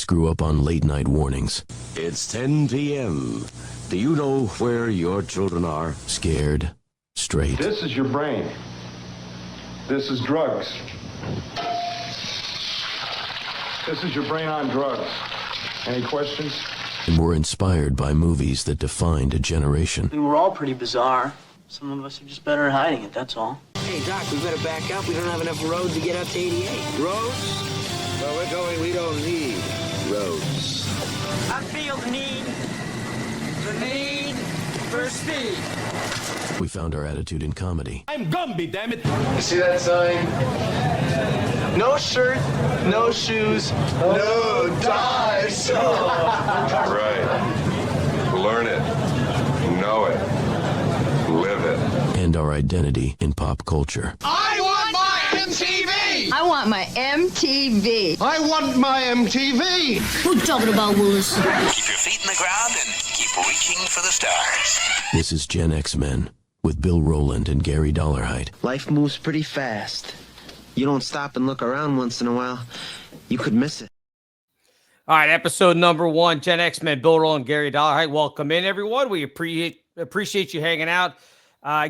folks grew up on late-night warnings. It's 10 p.m. Do you know where your children are? Scared, straight. This is your brain. This is drugs. This is your brain on drugs. Any questions? And were inspired by movies that defined a generation. I mean, we're all pretty bizarre. Some of us are just better at hiding it, that's all. Hey, Doc, we better back up. We don't have enough road to get up to 88. Roads? Where we're going, we don't need roads. I feel the need for speed. We found our attitude in comedy. I'm Gumby, damn it! You see that sign? No shirt, no shoes, no dice. Right. Learn it. Know it. Live it. And our identity in pop culture. I want my MTV! I want my MTV. I want my MTV! What you talking about, Willis? Keep your feet in the ground and keep reaching for the stars. This is Gen X Men with Bill Rowland and Gary Dollarhide. Life moves pretty fast. You don't stop and look around once in a while, you could miss it. All right, episode number 1, Gen X Men, Bill Rowland and Gary Dollarhide. Welcome in, everyone. We appreciate you hanging out.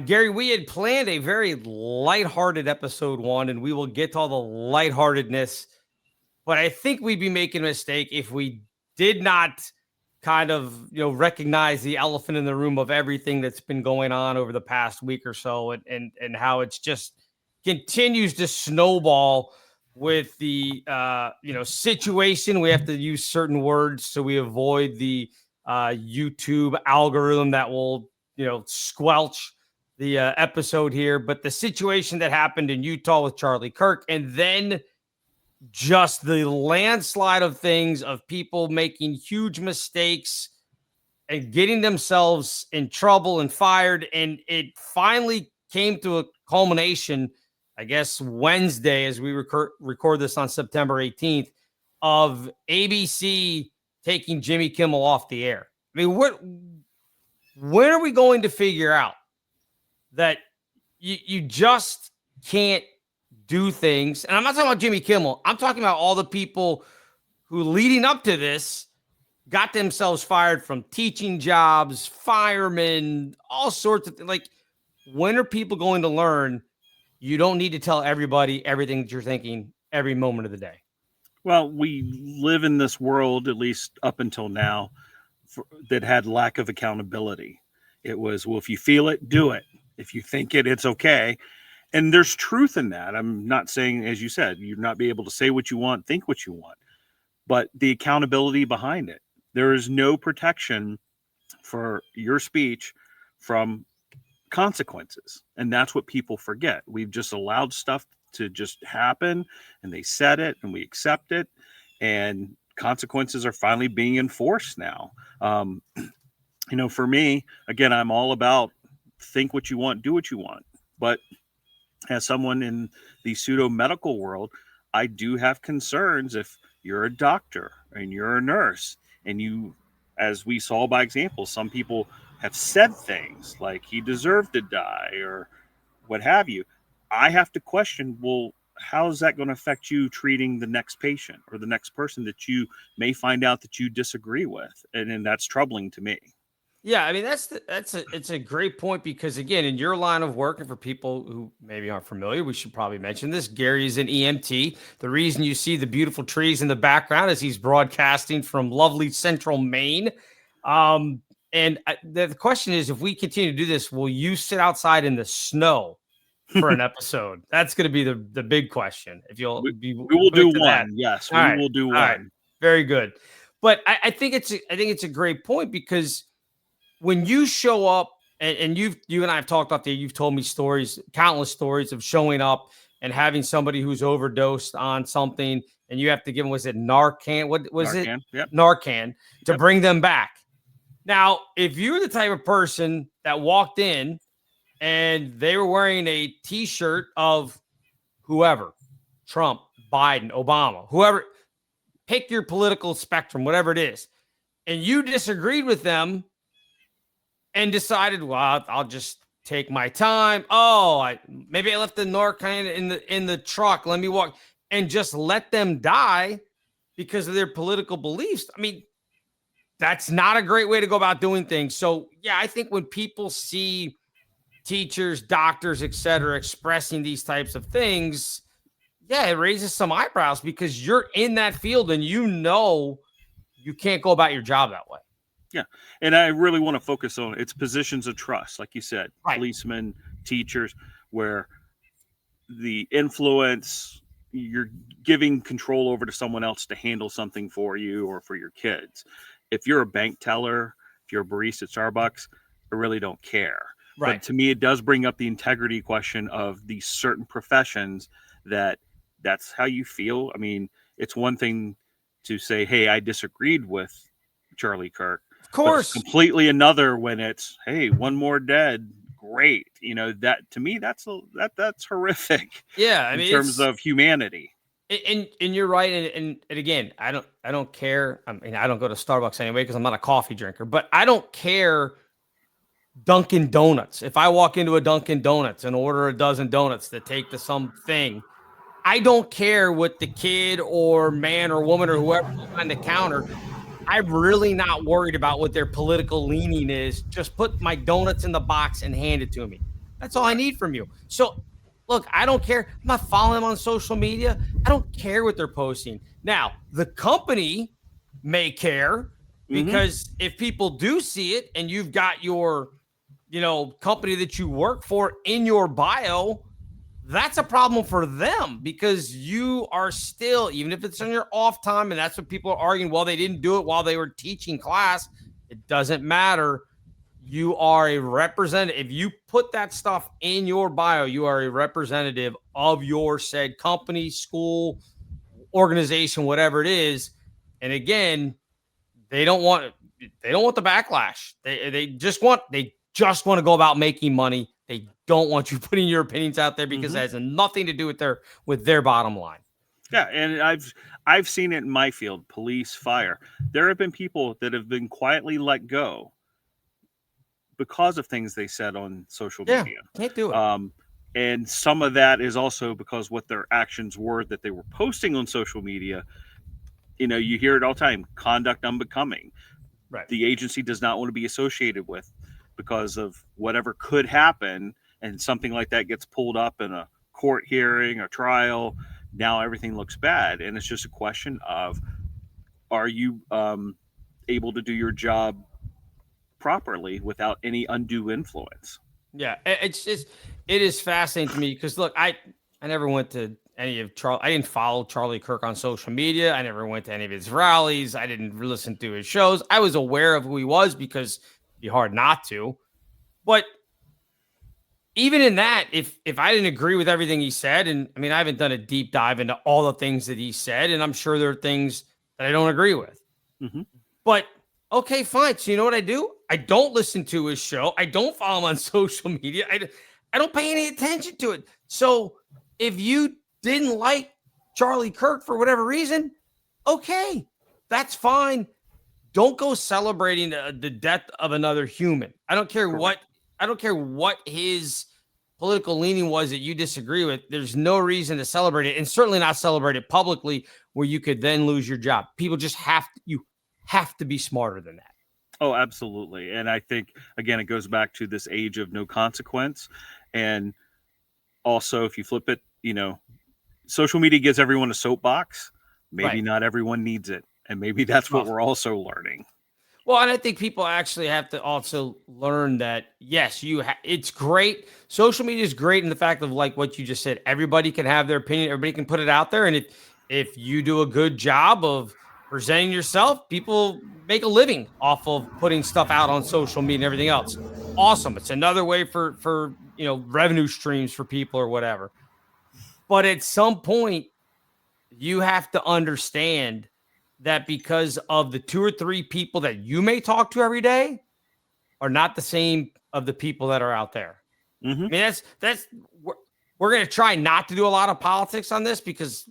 Gary, we had planned a very lighthearted episode 1, and we will get to all the lightheartedness. But I think we'd be making a mistake if we did not kind of, recognize the elephant in the room of everything that's been going on over the past week or so, and how it's just continues to snowball with the situation. We have to use certain words so we avoid the YouTube algorithm that will squelch the episode here. But the situation that happened in Utah with Charlie Kirk, and then just the landslide of things of people making huge mistakes and getting themselves in trouble and fired. And it finally came to a culmination, I guess, Wednesday, as we record this on September 18th, of ABC taking Jimmy Kimmel off the air. I mean, when are we going to figure out that you just can't do things? And I'm not talking about Jimmy Kimmel. I'm talking about all the people who, leading up to this, got themselves fired from teaching jobs, firemen, all sorts of things. Like, when are people going to learn you don't need to tell everybody everything that you're thinking every moment of the day? Well, we live in this world, at least up until now, that had lack of accountability. It was, well, if you feel it, do it. If you think it, it's okay. And there's truth in that. I'm not saying, as you said, you're not be able to say what you want, think what you want, but the accountability behind it. There is no protection for your speech from consequences. And that's what people forget. We've just allowed stuff to just happen, and they said it and we accept it, and consequences are finally being enforced now. For me, again, I'm all about think what you want, do what you want. But as someone in the pseudo medical world, I do have concerns if you're a doctor and you're a nurse, and you, as we saw by example, some people have said things like he deserved to die or what have you. I have to question, well, how is that going to affect you treating the next patient or the next person that you may find out that you disagree with? And that's troubling to me. Yeah, I mean, it's a great point, because again, in your line of work, and for people who maybe aren't familiar, we should probably mention this. Gary is an EMT. The reason you see the beautiful trees in the background is he's broadcasting from lovely central Maine. And the question is, if we continue to do this, will you sit outside in the snow for an episode? That's going to be the big question. If you'll we will do one. That. Yes, we will do one. Right. Very good. But I think it's a great point, because when you show up, and you and I have talked about there, you've told me countless stories of showing up and having somebody who's overdosed on something, and you have to give them, was it Narcan? What was Narcan, it? Yep. Narcan to bring them back. Now, if you're the type of person that walked in and they were wearing a T-shirt of whoever, Trump, Biden, Obama, whoever, pick your political spectrum, whatever it is, and you disagreed with them and decided, well, I'll just take my time. Oh, maybe I left the Narcan in the truck. Let me walk, and just let them die. because of their political beliefs. I mean, that's not a great way to go about doing things. So, yeah, I think when people see teachers, doctors, et cetera, expressing these types of things, yeah, it raises some eyebrows because you're in that field and you can't go about your job that way. Yeah. And I really want to focus on it's positions of trust, like you said, Right. policemen, teachers, where the influence, you're giving control over to someone else to handle something for you or for your kids. If you're a bank teller, if you're a barista at Starbucks, I really don't care. Right. But to me, it does bring up the integrity question of these certain professions that's how you feel. I mean, it's one thing to say, hey, I disagreed with Charlie Kirk. Of course. But it's completely another when it's, hey, one more dead. Great. You know, that to me, that's horrific. Yeah. I mean, in terms of humanity. And you're right. And again, I don't care. I mean, I don't go to Starbucks anyway because I'm not a coffee drinker, but I don't care. Dunkin' Donuts. If I walk into a Dunkin' Donuts and order a dozen donuts that take to something, I don't care what the kid or man or woman or whoever behind the counter. I'm really not worried about what their political leaning is. Just put my donuts in the box and hand it to me. That's all I need from you. So, look, I don't care. I'm not following them on social media. I don't care what they're posting. Now, the company may care because if people do see it and you've got your company that you work for in your bio, that's a problem for them because you are still, even if it's on your off time, and that's what people are arguing, well, they didn't do it while they were teaching class. It doesn't matter. You are a representative. If you put that stuff in your bio, you are a representative of your said company, school, organization, whatever it is. And again, they don't want the backlash. They just want to go about making money. They don't want you putting your opinions out there because it has nothing to do with their bottom line. Yeah, and I've seen it in my field, police, fire. There have been people that have been quietly let go because of things they said on social media. Can't do it. And some of that is also because what their actions were that they were posting on social media. You know, you hear it all the time, conduct unbecoming. Right. The agency does not want to be associated with because of whatever could happen, and something like that gets pulled up in a court hearing or trial. Now everything looks bad, and it's just a question of, are you able to do your job properly without any undue influence? Yeah, it is fascinating to me because look, I never went to any of Charlie. I didn't follow Charlie Kirk on social media. I never went to any of his rallies. I didn't listen to his shows. I was aware of who he was because it'd be hard not to. But even in that, if I didn't agree with everything he said, and I mean, I haven't done a deep dive into all the things that he said, and I'm sure there are things that I don't agree with. But okay, fine. So you know what I do? I don't listen to his show. I don't follow him on social media. I don't pay any attention to it. So if you didn't like Charlie Kirk for whatever reason, okay, that's fine. Don't go celebrating the death of another human. I don't care what his political leaning was that you disagree with. There's no reason to celebrate it, and certainly not celebrate it publicly where you could then lose your job. People just have to be smarter than that. Oh, absolutely. And I think, again, it goes back to this age of no consequence. And also, if you flip it, social media gives everyone a soapbox. Maybe not everyone needs it. And maybe that's what we're also learning. Well, and I think people actually have to also learn that, yes, it's great. Social media is great in the fact of like what you just said. Everybody can have their opinion. Everybody can put it out there. And if you do a good job of presenting yourself, people make a living off of putting stuff out on social media and everything else. Awesome. It's another way for revenue streams for people or whatever. But at some point, you have to understand that because of the 2 or 3 people that you may talk to every day are not the same of the people that are out there. I mean, that's we're going to try not to do a lot of politics on this because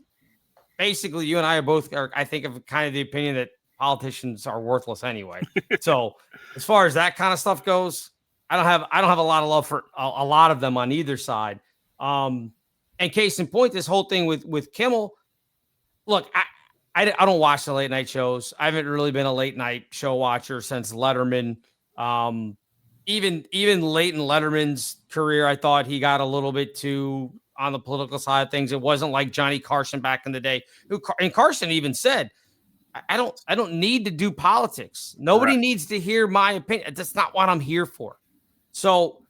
basically you and I are I think of kind of the opinion that politicians are worthless anyway. So as far as that kind of stuff goes, I don't have a lot of love for a lot of them on either side. And case in point, this whole thing with Kimmel, look, I don't watch the late night shows. I haven't really been a late night show watcher since Letterman. Even late in Letterman's career, I thought he got a little bit too on the political side of things. It wasn't like Johnny Carson back in the day. And Carson even said, I don't need to do politics. Nobody needs to hear my opinion. That's not what I'm here for. So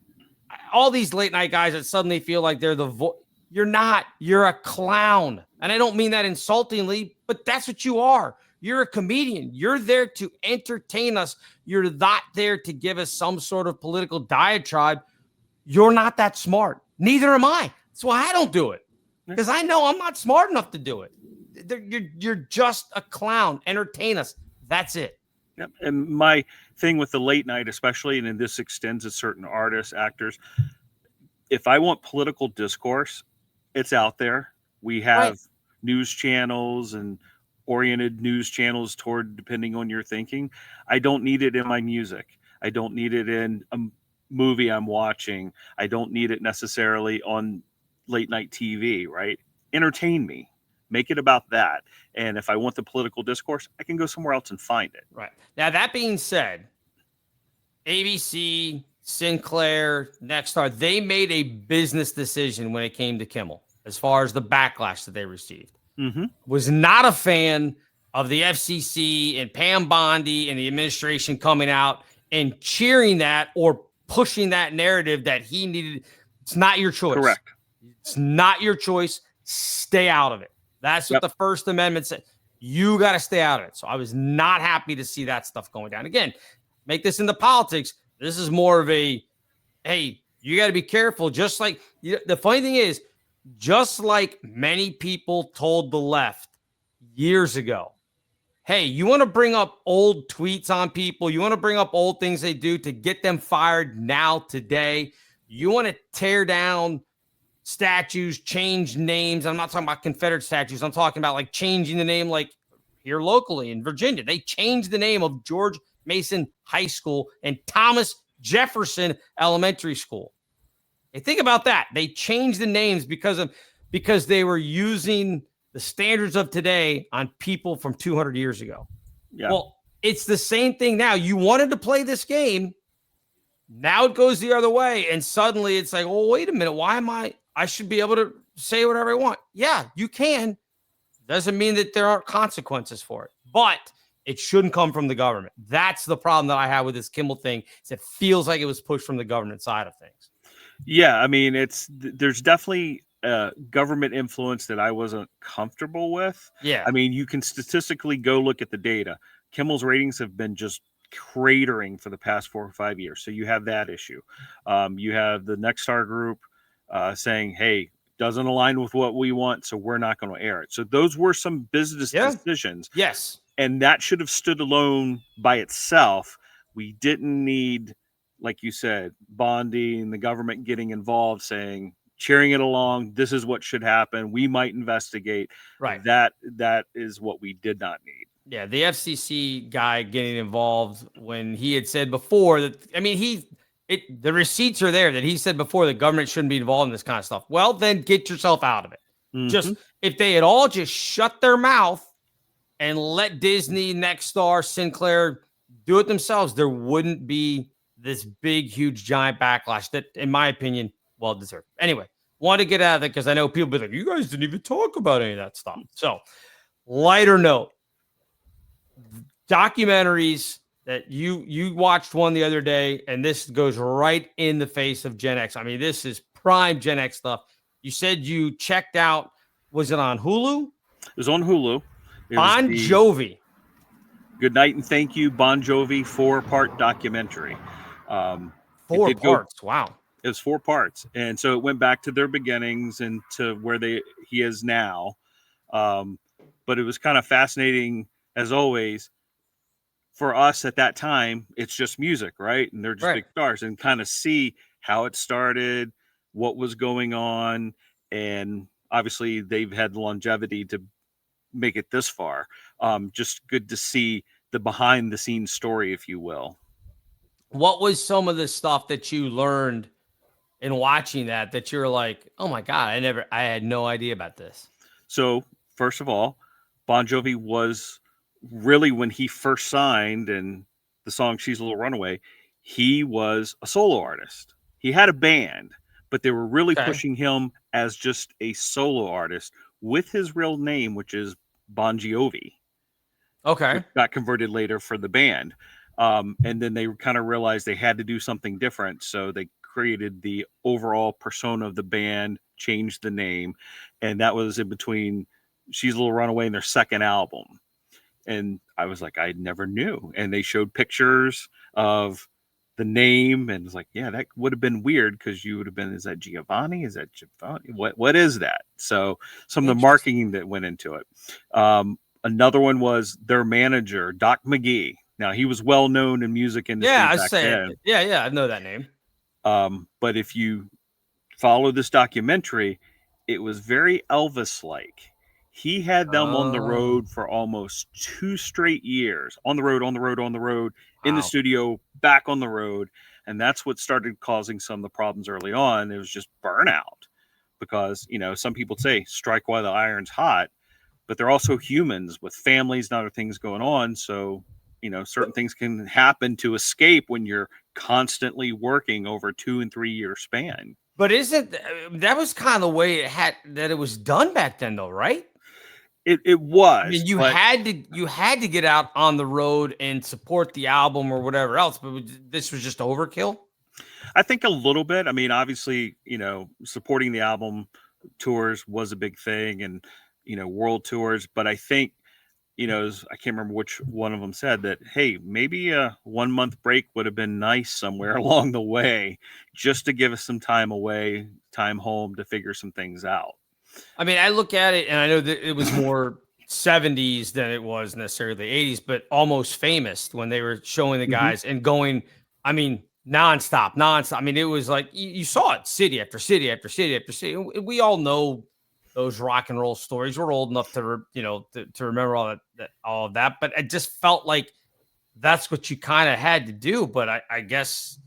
all these late night guys that suddenly feel like they're the voice. You're not. You're a clown. And I don't mean that insultingly, but that's what you are. You're a comedian. You're there to entertain us. You're not there to give us some sort of political diatribe. You're not that smart. Neither am I. That's why I don't do it. Because I know I'm not smart enough to do it. You're just a clown. Entertain us. That's it. Yep. And my thing with the late night, especially, and this extends to certain artists, actors, if I want political discourse, it's out there. We have news channels and oriented news channels toward, depending on your thinking. I don't need it in my music. I don't need it in a movie I'm watching. I don't need it necessarily on late night TV, right? Entertain me. Make it about that. And if I want the political discourse, I can go somewhere else and find it. Right. Now, that being said, ABC, Sinclair, Nexstar, they made a business decision when it came to Kimmel as far as the backlash that they received. Was not a fan of the FCC and Pam Bondi and the administration coming out and cheering that or pushing that narrative that he needed. It's not your choice. Correct. It's not your choice. Stay out of it. That's what the First Amendment said. You got to stay out of it. So I was not happy to see that stuff going down. Again, make this into politics. This is more of a, hey, you got to be careful. Just like the funny thing is, just like many people told the left years ago, hey, you want to bring up old tweets on people, you want to bring up old things they do to get them fired now, today, you want to tear down statues, change names. I'm not talking about Confederate statues. I'm talking about like changing the name, like here locally in Virginia. They changed the name of George Mason High School and Thomas Jefferson Elementary School. Hey, think about that. They changed the names because they were using the standards of today on people from 200 years ago. Yeah. Well, it's the same thing now. You wanted to play this game. Now it goes the other way. And suddenly it's like, oh, wait a minute. Why am I should be able to say whatever I want. Yeah, you can. Doesn't mean that there aren't consequences for it. But it shouldn't come from the government. That's the problem that I have with this Kimmel thing. Is it feels like it was pushed from the government side of things. Yeah, I mean, there's definitely government influence that I wasn't comfortable with. Yeah. I mean, you can statistically go look at the data. Kimmel's ratings have been just cratering for the past 4 or 5 years. So you have that issue. You have the Nexstar group saying, hey, doesn't align with what we want, so we're not going to air it. So those were some business decisions. Yes. And that should have stood alone by itself. We didn't need, like you said, Bondi and the government getting involved, saying, cheering it along, this is what should happen. We might investigate. Right. That is what we did not need. Yeah, the FCC guy getting involved when he had said before that, I mean, the receipts are there that he said before the government shouldn't be involved in this kind of stuff. Well, then get yourself out of it. Just if they had all just shut their mouth and let Disney, Nexstar, Sinclair do it themselves, there wouldn't be this big, huge, giant backlash that, in my opinion, well deserved. Anyway, want to get out of it because I know people be like, you guys didn't even talk about any of that stuff. So, lighter note, documentaries that you watched one the other day, and this goes right in the face of Gen X. I mean, this is prime Gen X stuff. You said you checked out, was it on Hulu? It was on Hulu. Bon Jovi. Good Night and Thank You, Bon Jovi 4-part documentary. 4 parts. Wow. It was 4 parts. And so it went back to their beginnings and to where he is now. But it was kind of fascinating, as always. For us at that time, it's just music, right? And they're just big stars, and kind of see how it started, what was going on. And obviously they've had longevity to make it this far. Just good to see the behind the scenes story, if you will. What was some of the stuff that you learned in watching that you're like, oh my God, I had no idea about this? So first of all, Bon Jovi was really, when he first signed and the song She's a Little Runaway, he was a solo artist. He had a band, but they were really pushing him as just a solo artist with his real name, which is Bon Jovi. Okay. Which got converted later for the band. And then they kind of realized they had to do something different. So they created the overall persona of the band, changed the name. And that was in between She's a Little Runaway and their second album. And I was like, I never knew. And they showed pictures of the name, and it's like, yeah, that would have been weird because you would have been, is that Giovanni? Is that Giovanni? What is that? So some of the marketing that went into it. Another one was their manager, Doc McGee. Now, he was well known in music industry back then. Yeah, I know that name. But if you follow this documentary, it was very Elvis-like. He had them on the road for almost 2 straight years, on the road, in the studio, back on the road. And that's what started causing some of the problems early on. It was just burnout because, some people say strike while the iron's hot, but they're also humans with families and other things going on. So, certain things can happen to escape when you're constantly working over a 2 and 3 year span. But that was kind of the way it was done back then, though, right? It was. I mean, you had to get out on the road and support the album or whatever else, but this was just overkill. I think a little bit. I mean, obviously, supporting the album tours was a big thing, and world tours. But I think, I can't remember which one of them said that, hey, maybe a 1 month break would have been nice somewhere along the way, just to give us some time away, time home to figure some things out. I mean, I look at it and I know that it was more 70s than it was necessarily the 80s, but Almost Famous when they were showing the guys and going, I mean, nonstop. I mean, it was like you saw it city after city after city after city. We all know those rock and roll stories. We're old enough to remember all of that, but it just felt like that's what you kind of had to do. But I guess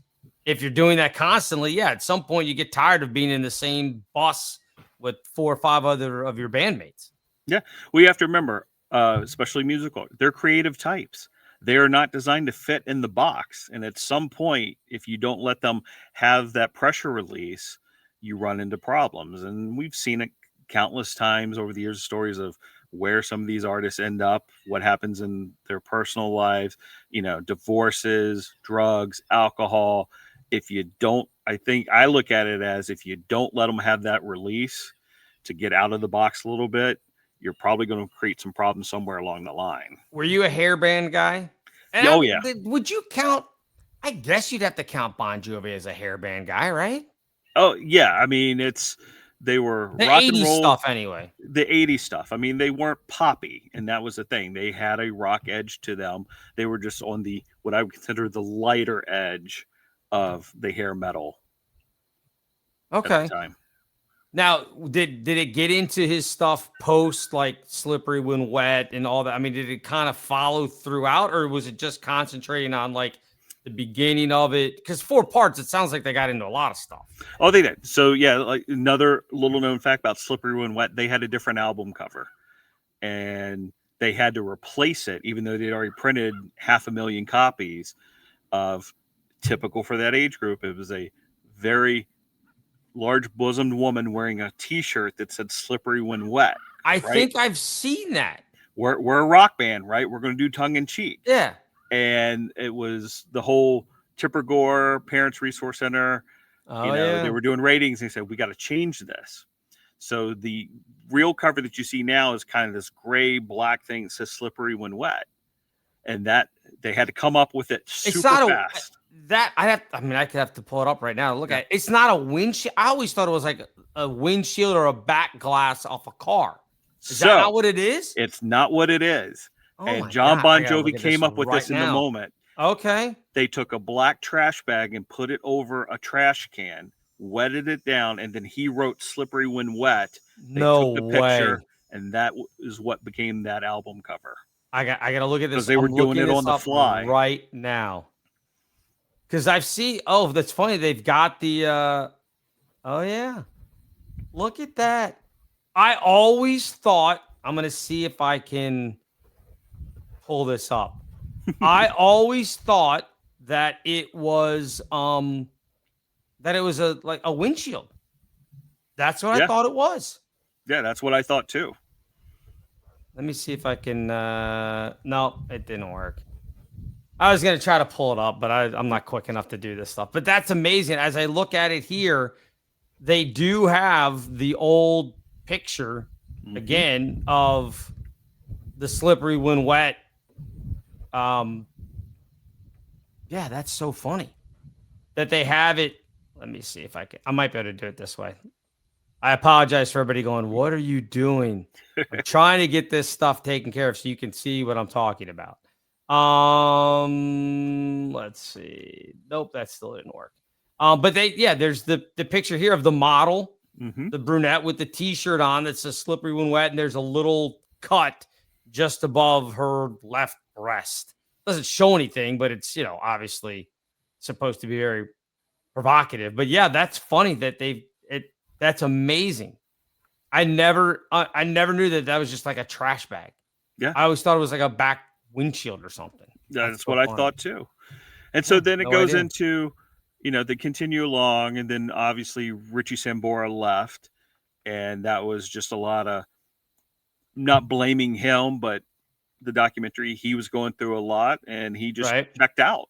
if you're doing that constantly, yeah, at some point you get tired of being in the same bus with 4 or 5 other of your bandmates. Yeah, we have to remember, especially musical, they're creative types. They are not designed to fit in the box. And at some point, if you don't let them have that pressure release, you run into problems. And we've seen it countless times over the years, stories of where some of these artists end up, what happens in their personal lives, divorces, drugs, alcohol. If you don't, I look at it as if you don't let them have that release to get out of the box a little bit, you're probably going to create some problems somewhere along the line. Were you a hairband guy? Oh, yeah. Would you count? I guess you'd have to count Bon Jovi as a hairband guy, right? Oh, yeah. I mean, they were the rock 80s and roll stuff anyway. The 80s stuff. I mean, they weren't poppy, and that was the thing. They had a rock edge to them. They were just on what I would consider the lighter edge of the hair metal. Okay. At the time. Now, did it get into his stuff post like Slippery When Wet and all that? I mean, did it kind of follow throughout, or was it just concentrating on like the beginning of it? Because 4 parts, it sounds like they got into a lot of stuff. Oh, they did. So yeah, like another little known fact about Slippery When Wet, they had a different album cover, and they had to replace it, even though they'd already printed 500,000 copies of. Typical for that age group, it was a very large bosomed woman wearing a T-shirt that said "Slippery When Wet." I think I've seen that. We're a rock band, right? We're going to do tongue in cheek. Yeah. And it was the whole Tipper Gore Parents Resource Center. They were doing ratings. And they said, we got to change this. So the real cover that you see now is kind of this gray black thing that says "Slippery When Wet," and that they had to come up with it super fast. I could have to pull it up right now. Look at it. It's not a windshield. I always thought it was like a windshield or a back glass off a car. Is that not what it is? It's not what it is. And John Bon Jovi came up with this in the moment. Okay. They took a black trash bag and put it over a trash can, wetted it down, and then he wrote "Slippery When Wet." They took the picture, and that is what became that album cover. I got to look at this. Because they were doing it on the fly right now. Because I've seen, that's funny. They've got the, look at that. I always thought, I'm going to see if I can pull this up. I always thought that it was a windshield. That's what I thought it was. Yeah, that's what I thought too. Let me see if I can no, it didn't work. I was going to try to pull it up, but I'm not quick enough to do this stuff. But that's amazing. As I look at it here, they do have the old picture again of the slippery when wet. Yeah, that's so funny that they have it. Let me see if I might be able to do it this way. I apologize for everybody going, what are you doing? I'm trying to get this stuff taken care of so you can see what I'm talking about. Let's see. Nope, that still didn't work. But there's the picture here of the model, the brunette with the t-shirt on that says slippery when wet, and there's a little cut just above her left breast. Doesn't show anything, but it's, obviously supposed to be very provocative. But yeah, that's funny that that's amazing. I never knew that was just like a trash bag. Yeah. I always thought it was like a back windshield or something. That's what I thought too. And so then it goes into, they continue along, and then obviously Richie Sambora left, and that was just a lot of not blaming him, but the documentary, he was going through a lot, and he just checked out.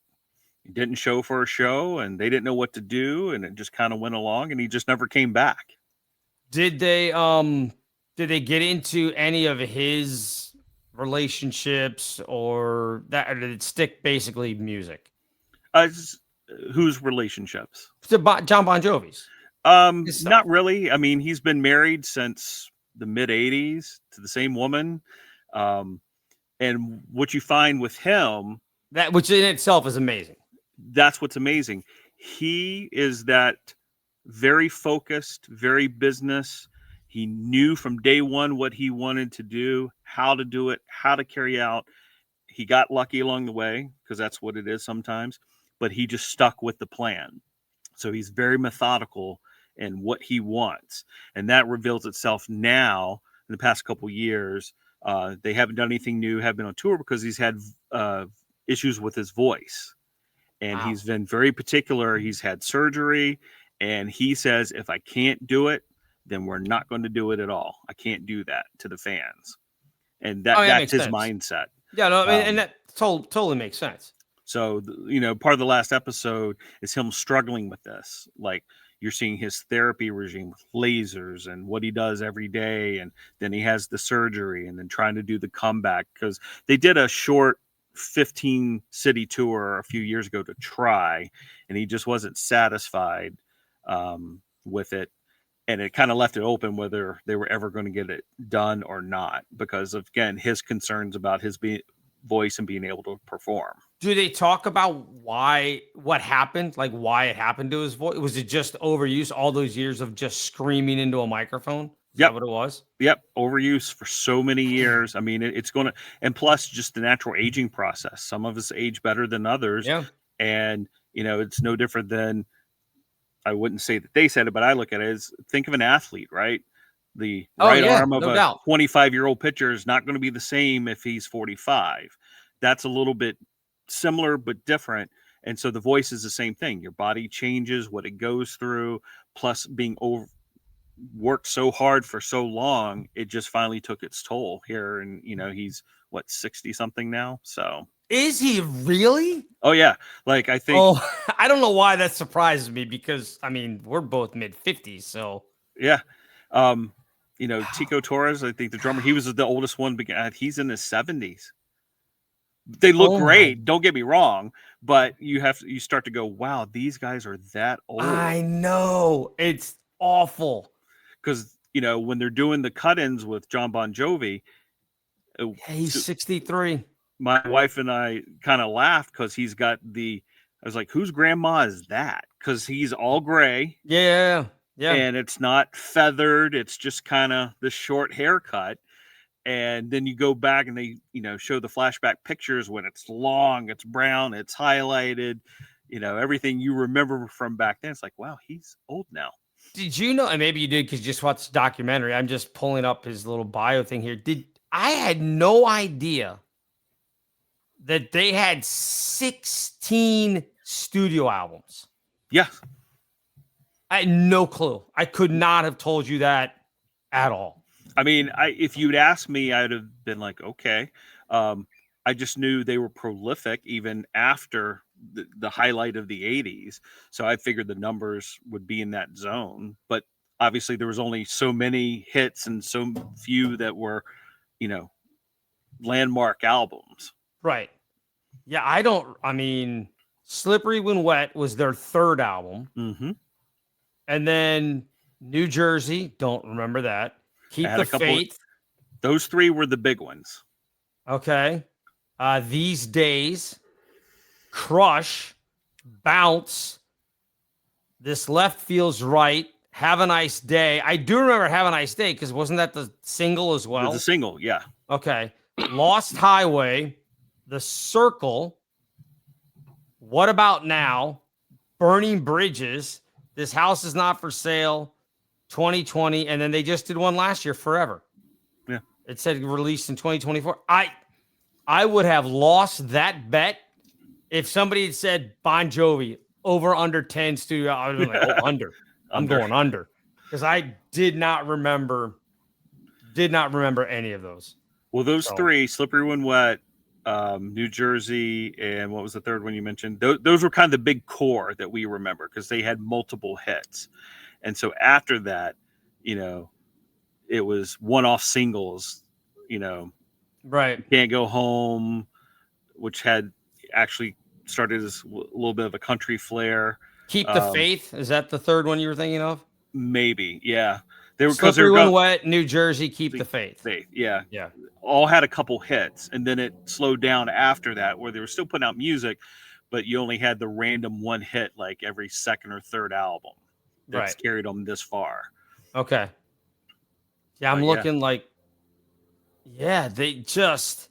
He didn't show for a show, and they didn't know what to do, and it just kind of went along, and he just never came back. Did they get into any of his relationships or that, or did it stick basically music? Whose relationships? John Bon Jovi's. Not really. I mean, he's been married since the mid 80s to the same woman. And what you find with him, that which in itself is amazing. That's what's amazing. He is that very focused, very business. He knew from day one what he wanted to do, how to do it, how to carry out. He got lucky along the way, because that's what it is sometimes, but he just stuck with the plan. So he's very methodical in what he wants. And that reveals itself now in the past couple years. They haven't done anything new, have been on tour because he's had issues with his voice. And he's been very particular. He's had surgery, and he says, if I can't do it, then we're not going to do it at all. I can't do that to the fans. And that's his mindset. Yeah, no, I mean, and that totally makes sense. So, part of the last episode is him struggling with this. Like, you're seeing his therapy regime with lasers and what he does every day. And then he has the surgery and then trying to do the comeback, because they did a short 15 city tour a few years ago to try, and he just wasn't satisfied with it. And it kind of left it open whether they were ever going to get it done or not, because of, again, his concerns about his voice and being able to perform. Do they talk about what happened? Like why it happened to his voice? Was it just overuse all those years of just screaming into a microphone? Is that what it was? Yep. Overuse for so many years. I mean, it's going to, and plus just the natural aging process. Some of us age better than others. Yeah. And, it's no different than, I wouldn't say that they said it, but I look at it as, think of an athlete, right? The arm of a 25-year-old pitcher is not going to be the same if he's 45. That's a little bit similar, but different. And so the voice is the same thing. Your body changes, what it goes through, plus being worked so hard for so long, it just finally took its toll here. And, he's 60 something now. So is he really? Oh yeah. Like, I think, I don't know why that surprises me, because I mean, we're both mid 50s. So yeah. Tico Torres, I think the drummer, he was the oldest one. He's in his 70s. They look great. Don't get me wrong, but you start to go, wow, these guys are that old. I know, it's awful. Because, when they're doing the cut-ins with John Bon Jovi, he's 63. My wife and I kind of laughed because he's got I was like, whose grandma is that? Because he's all gray. Yeah. Yeah. And it's not feathered. It's just kind of the short haircut. And then you go back and they, show the flashback pictures when it's long, it's brown, it's highlighted, everything you remember from back then. It's like, wow, he's old now. Did you know, and maybe you did because you just watched the documentary. I'm just pulling up his little bio thing here. I had no idea that they had 16 studio albums. Yeah. I had no clue. I could not have told you that at all. I mean, if you'd asked me, I'd have been like, okay. I just knew they were prolific even after the highlight of the 80s. So I figured the numbers would be in that zone. But obviously there was only so many hits and so few that were, landmark albums. Right. Yeah, I mean, Slippery When Wet was their third album. Mm-hmm. And then New Jersey, don't remember that. Keep the Faith. Those three were the big ones. Okay. These Days, Crush, Bounce, This Left Feels Right, Have a Nice Day. I do remember Have a Nice Day because wasn't that the single as well? The single, yeah. Okay. Lost Highway, The Circle, What About Now, Burning Bridges, This House Is Not for Sale, 2020, and then they just did one last year, Forever. Yeah. It said released in 2024. I would have lost that bet if somebody had said Bon Jovi over under 10 studio. I would have been like, under. I'm going under. Because I did not remember any of those. Well, those three, Slippery When Wet, New Jersey, and what was the third one you mentioned? Those were kind of the big core that we remember because they had multiple hits. And so after that, it was one-off singles, Right. Can't Go Home, which had actually started as a little bit of a country flair. Keep the Faith. Is that the third one you were thinking of? Maybe, yeah. They were Slippery When Wet, New Jersey, Keep the Faith. Yeah. Yeah. All had a couple hits, and then it slowed down after that, where they were still putting out music, but you only had the random one hit like every second or third album that's carried them this far. Okay. Yeah, I'm looking like, they just,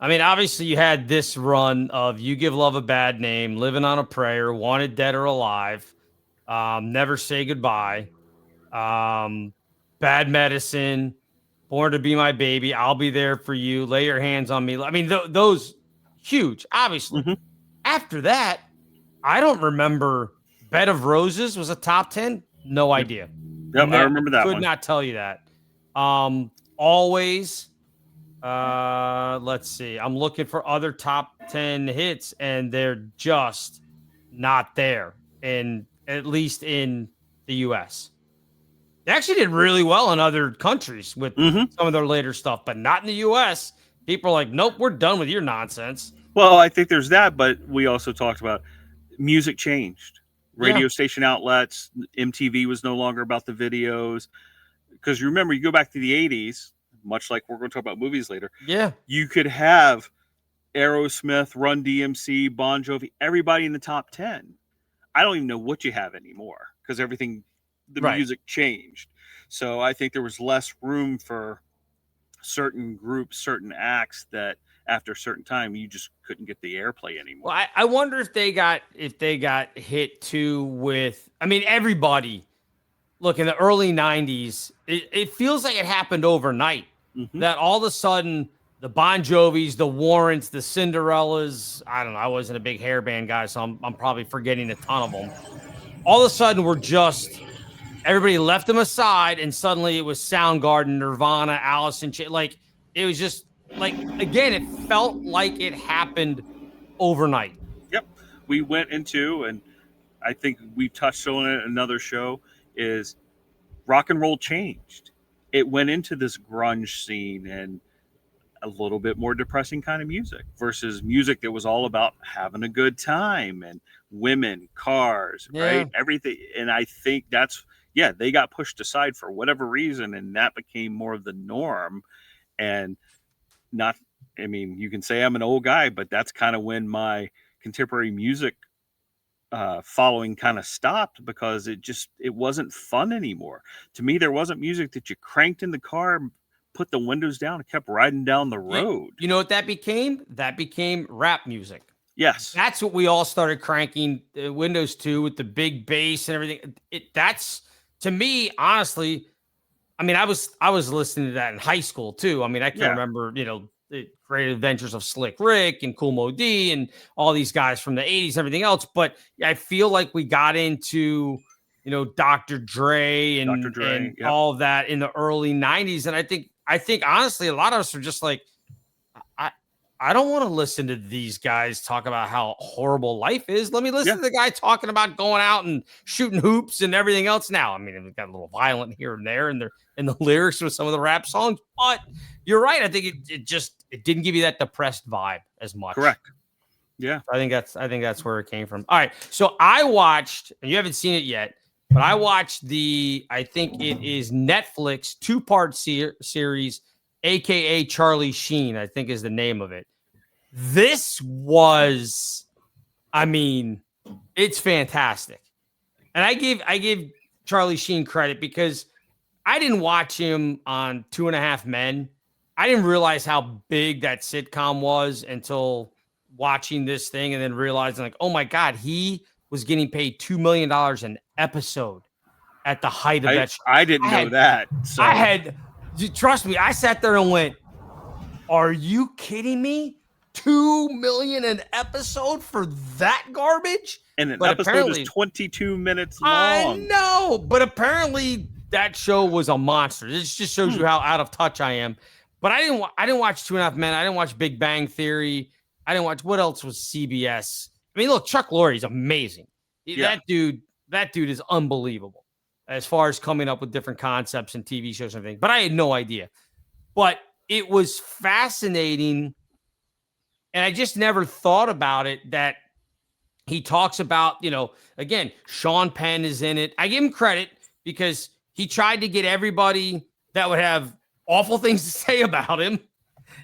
I mean, obviously you had this run of You Give Love a Bad Name, Living on a Prayer, Wanted Dead or Alive, Never Say Goodbye, Bad Medicine, Born to Be My Baby, I'll Be There for You, Lay Your Hands on Me. I mean, those huge, obviously. Mm-hmm. After that, I don't remember. Bed of Roses was a top 10. No idea. Yep, I remember that one. Could not tell you that. Always. Let's see. I'm looking for other top 10 hits, and they're just not there. At least in the U.S. They actually did really well in other countries with some of their later stuff, but not in the U.S. People are like, nope, we're done with your nonsense. Well, I think there's that, but we also talked about music changed. Radio station outlets, MTV was no longer about the videos. Because you remember, you go back to the 80s, much like we're going to talk about movies later. Yeah. You could have Aerosmith, Run DMC, Bon Jovi, everybody in the top 10. I don't even know what you have anymore because the music changed. So I think there was less room for certain groups, certain acts that after a certain time you just couldn't get the airplay anymore. Well, I wonder if they got hit too with, I mean, everybody. Look, in the early 90s, it feels like it happened overnight. Mm-hmm. That all of a sudden the Bon Jovis, the Warrants, the Cinderellas, I don't know, I wasn't a big hairband guy, so I'm probably forgetting a ton of them. All of a sudden everybody left them aside, and suddenly it was Soundgarden, Nirvana, Alice in Chains. Like, it was just like, again, it felt like it happened overnight. Yep. We went into, and I think we touched on it in another show, is rock and roll changed. It went into this grunge scene and a little bit more depressing kind of music versus music that was all about having a good time and women, cars, right? Everything. And I think they got pushed aside for whatever reason, and that became more of the norm. And you can say I'm an old guy, but that's kind of when my contemporary music following kind of stopped because it wasn't fun anymore. To me, there wasn't music that you cranked in the car, put the windows down, and kept riding down the road. You know what that became? That became rap music. Yes. That's what we all started cranking the windows to with the big bass and everything. That's to me, honestly, I mean, I was listening to that in high school too. I mean, I can remember, the Great Adventures of Slick Rick and Cool Mo D and all these guys from the 80s and everything else. But I feel like we got into, Dr. Dre and all of that in the early 90s. And I think honestly, a lot of us are just like, I don't want to listen to these guys talk about how horrible life is. Let me listen to the guy talking about going out and shooting hoops and everything else now. I mean, it got a little violent here and there in the lyrics with some of the rap songs, but you're right. I think it didn't give you that depressed vibe as much. Correct. Yeah. I think that's where it came from. All right. So I watched, and you haven't seen it yet, but I watched I think it is Netflix 2-part series, AKA Charlie Sheen, I think is the name of it. This was, I mean, it's fantastic. And I give Charlie Sheen credit because I didn't watch him on 2.5 Men. I didn't realize how big that sitcom was until watching this thing and then realizing like, oh my God, he was getting paid $2 million an episode at the height of that show. I didn't know that. So. Trust me, I sat there and went, are you kidding me? $2 million an episode for that garbage? And an episode is 22 minutes long. I know, but apparently that show was a monster. This just shows you how out of touch I am. But I didn't watch 2.5 Men. I didn't watch Big Bang Theory. I didn't watch, what else was CBS? I mean, look, Chuck Lorre's amazing. Yeah. That dude is unbelievable as far as coming up with different concepts and TV shows and everything. But I had no idea. But it was fascinating. And I just never thought about it that he talks about, again, Sean Penn is in it. I give him credit because he tried to get everybody that would have awful things to say about him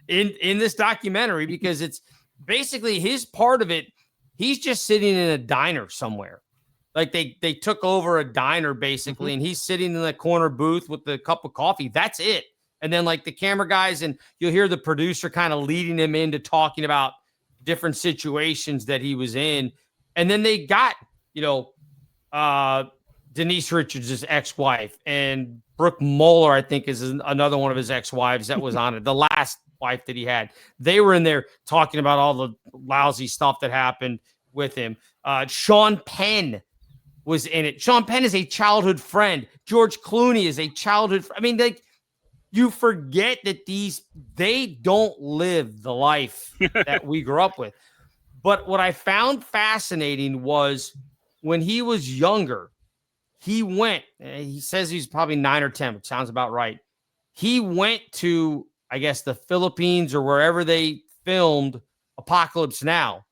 in this documentary because it's basically his part of it. He's just sitting in a diner somewhere. Like they took over a diner basically, and he's sitting in the corner booth with the cup of coffee. That's it. And then like the camera guys, and you'll hear the producer kind of leading him into talking about different situations that he was in. And then they got, Denise Richards' ex-wife, and Brooke Moeller, I think, is another one of his ex-wives that was on it. The last wife that he had. They were in there talking about all the lousy stuff that happened with him. Sean Penn was in it. Sean Penn is a childhood friend. George Clooney is a childhood friend. I mean, you forget that they don't live the life that we grew up with. But what I found fascinating was when he was younger, he says he's probably 9 or 10, which sounds about right. He went to, I guess, the Philippines or wherever they filmed Apocalypse Now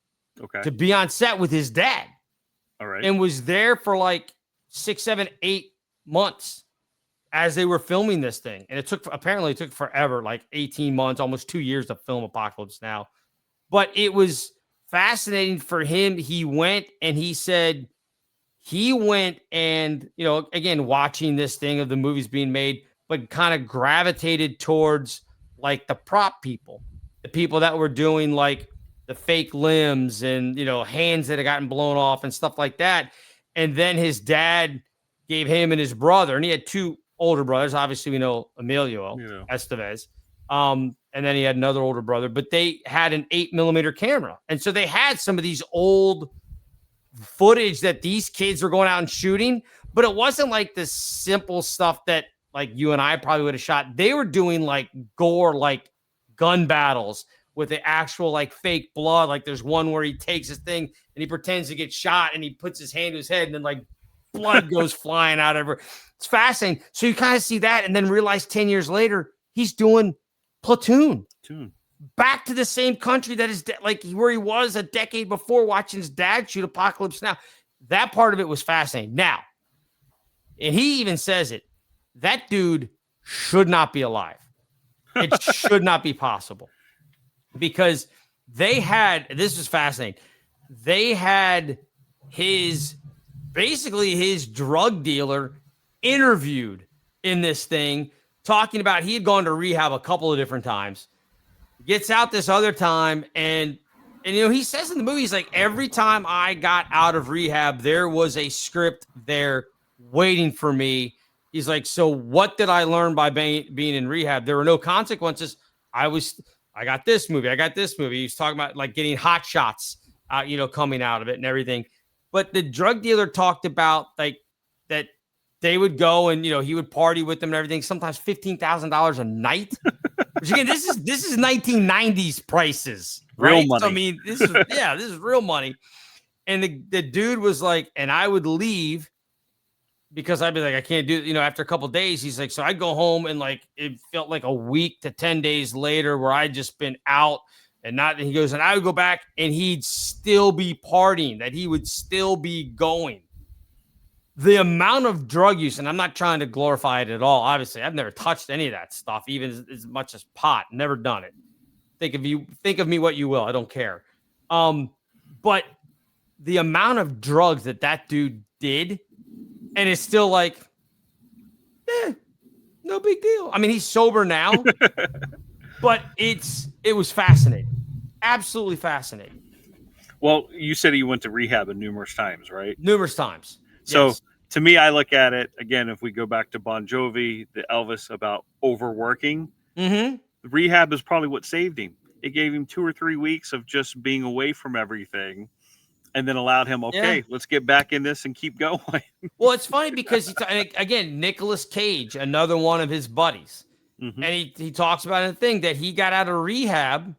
to be on set with his dad. All right. And was there for like 6, 7, 8 months as they were filming this thing. And it took forever, like 18 months, almost 2 years to film Apocalypse Now. But it was fascinating for him. He went and he said he went and, again, watching this thing of the movies being made, but kind of gravitated towards like the prop people, the people that were doing like the fake limbs and, hands that had gotten blown off and stuff like that. And then his dad gave him and his brother, and he had 2 older brothers. Obviously, we know Emilio Estevez. And then he had another older brother, but they had an 8mm camera. And so they had some of these old footage that these kids were going out and shooting, but it wasn't like the simple stuff that like you and I probably would have shot. They were doing like gore, like gun battles with the actual like fake blood. Like there's one where he takes his thing and he pretends to get shot and he puts his hand to his head and then like blood goes flying out everywhere. It's fascinating. So you kind of see that and then realize 10 years later, he's doing Platoon. Back to the same country that is like where he was a decade before watching his dad shoot Apocalypse Now. That part of it was fascinating. Now, and he even says it, that dude should not be alive. It should not be possible because this was fascinating. They had basically his drug dealer interviewed in this thing, talking about he had gone to rehab a couple of different times, gets out this other time. And he says in the movie, he's like, every time I got out of rehab, there was a script there waiting for me He's like, so what did I learn by being in rehab? There were no consequences. I got this movie. He's talking about like getting hot shots, coming out of it and everything. But the drug dealer talked about like that they would go and, he would party with them and everything. Sometimes $15,000 a night. Which again, this is 1990s prices, right? Real money. So, I mean, this is real money. And the dude was like, and I would leave because I'd be like, I can't do it. After a couple of days, he's like, so I'd go home and like, it felt like a week to 10 days later where I'd just been out and he goes, and I would go back and he'd still be partying, that he would still be going. The amount of drug use, and I'm not trying to glorify it at all. Obviously, I've never touched any of that stuff, even as much as pot. Never done it. Think of me what you will. I don't care. But the amount of drugs that dude did, and it's still like, no big deal. I mean, he's sober now, but it was fascinating. Absolutely fascinating. Well, you said he went to rehab numerous times, right? Numerous times. So yes. To me, I look at it again. If we go back to Bon Jovi, the Elvis about overworking, rehab is probably what saved him. It gave him 2 or 3 weeks of just being away from everything, and then allowed him, let's get back in this and keep going. Well, it's funny because again, Nicolas Cage, another one of his buddies, and he talks about in the thing that he got out of rehab.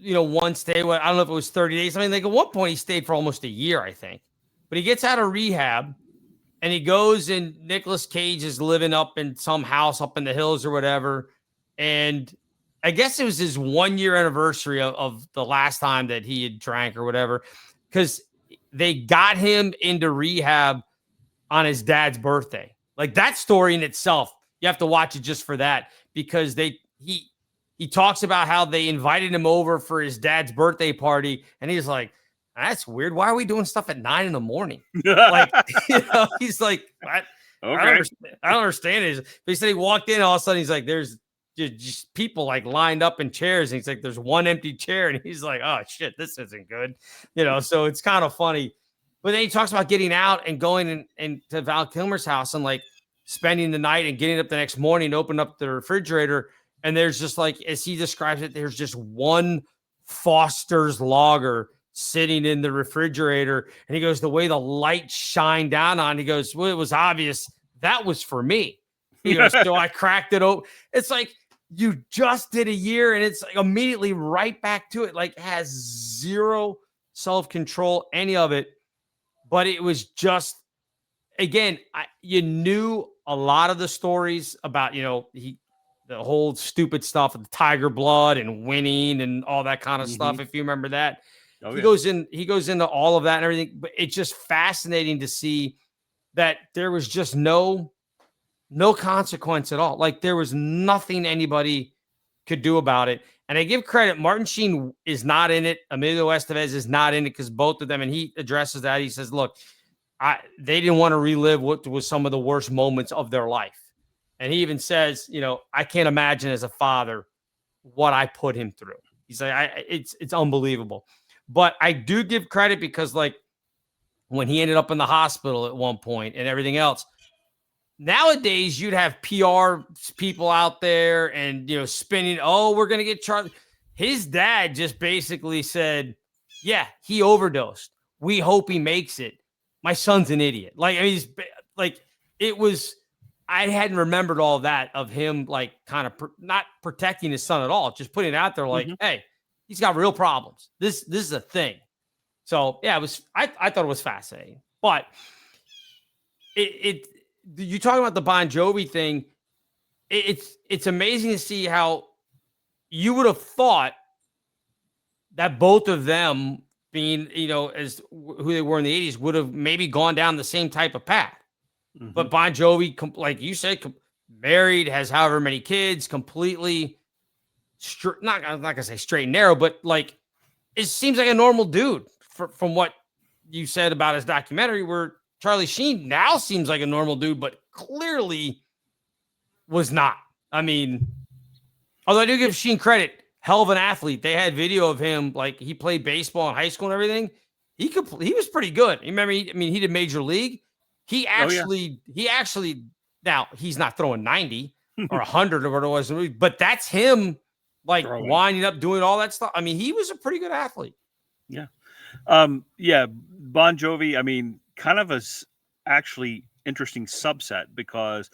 One stay. I don't know if it was 30 days. I mean, like at one point he stayed for almost a year, I think. But he gets out of rehab and he goes, and Nicolas Cage is living up in some house up in the hills or whatever. And I guess it was his 1 year anniversary of the last time that he had drank or whatever, because they got him into rehab on his dad's birthday. Like that story in itself, you have to watch it just for that, because he talks about how they invited him over for his dad's birthday party. And he's like, that's weird. Why are we doing stuff at 9 a.m? Like, he's like, I don't understand it. But he said he walked in, all of a sudden he's like, there's just people like lined up in chairs. And he's like, there's one empty chair. And he's like, oh shit, this isn't good. So it's kind of funny. But then he talks about getting out and going and to Val Kilmer's house and like spending the night and getting up the next morning and open up the refrigerator. And there's just like, as he describes it, there's just one Foster's lager sitting in the refrigerator. And he goes, the way the light shined down on, he goes, well, it was obvious that was for me. He goes, so I cracked it open. It's like, you just did a year and it's like immediately right back to it. Like has zero self-control, any of it. But it was just, again, you knew a lot of the stories about, the whole stupid stuff of the tiger blood and winning and all that kind of stuff. If you remember that, he goes into all of that and everything, but it's just fascinating to see that there was just no consequence at all. Like there was nothing anybody could do about it. And I give credit. Martin Sheen is not in it. Emilio Estevez is not in it because both of them, and he addresses that. He says, look, they didn't want to relive what was some of the worst moments of their life. And he even says, I can't imagine as a father what I put him through. He's like, it's unbelievable. But I do give credit because, like, when he ended up in the hospital at one point and everything else, nowadays you'd have PR people out there and, spinning, we're going to get charged. His dad just basically said, yeah, he overdosed. We hope he makes it. My son's an idiot. Like, I mean, it was... I hadn't remembered all that of him, like kind of not protecting his son at all, just putting it out there like, hey, he's got real problems. This is a thing. So yeah, I thought it was fascinating, but you talking about the Bon Jovi thing. It's amazing to see how you would have thought that both of them being, as who they were in the 80s would have maybe gone down the same type of path. But Bon Jovi, like you said, married, has however many kids, completely I'm not gonna say straight and narrow, but like it seems like a normal dude from what you said about his documentary. Where Charlie Sheen now seems like a normal dude, but clearly was not. I mean, although I do give Sheen credit, hell of an athlete. They had video of him, like he played baseball in high school and everything. He was pretty good. You remember? He did major league. He actually Now, he's not throwing 90 or 100 or whatever it was, but that's him like winding up, doing all that stuff. I mean, he was a pretty good athlete. Yeah. Yeah. Bon Jovi, I mean, kind of actually interesting subset, because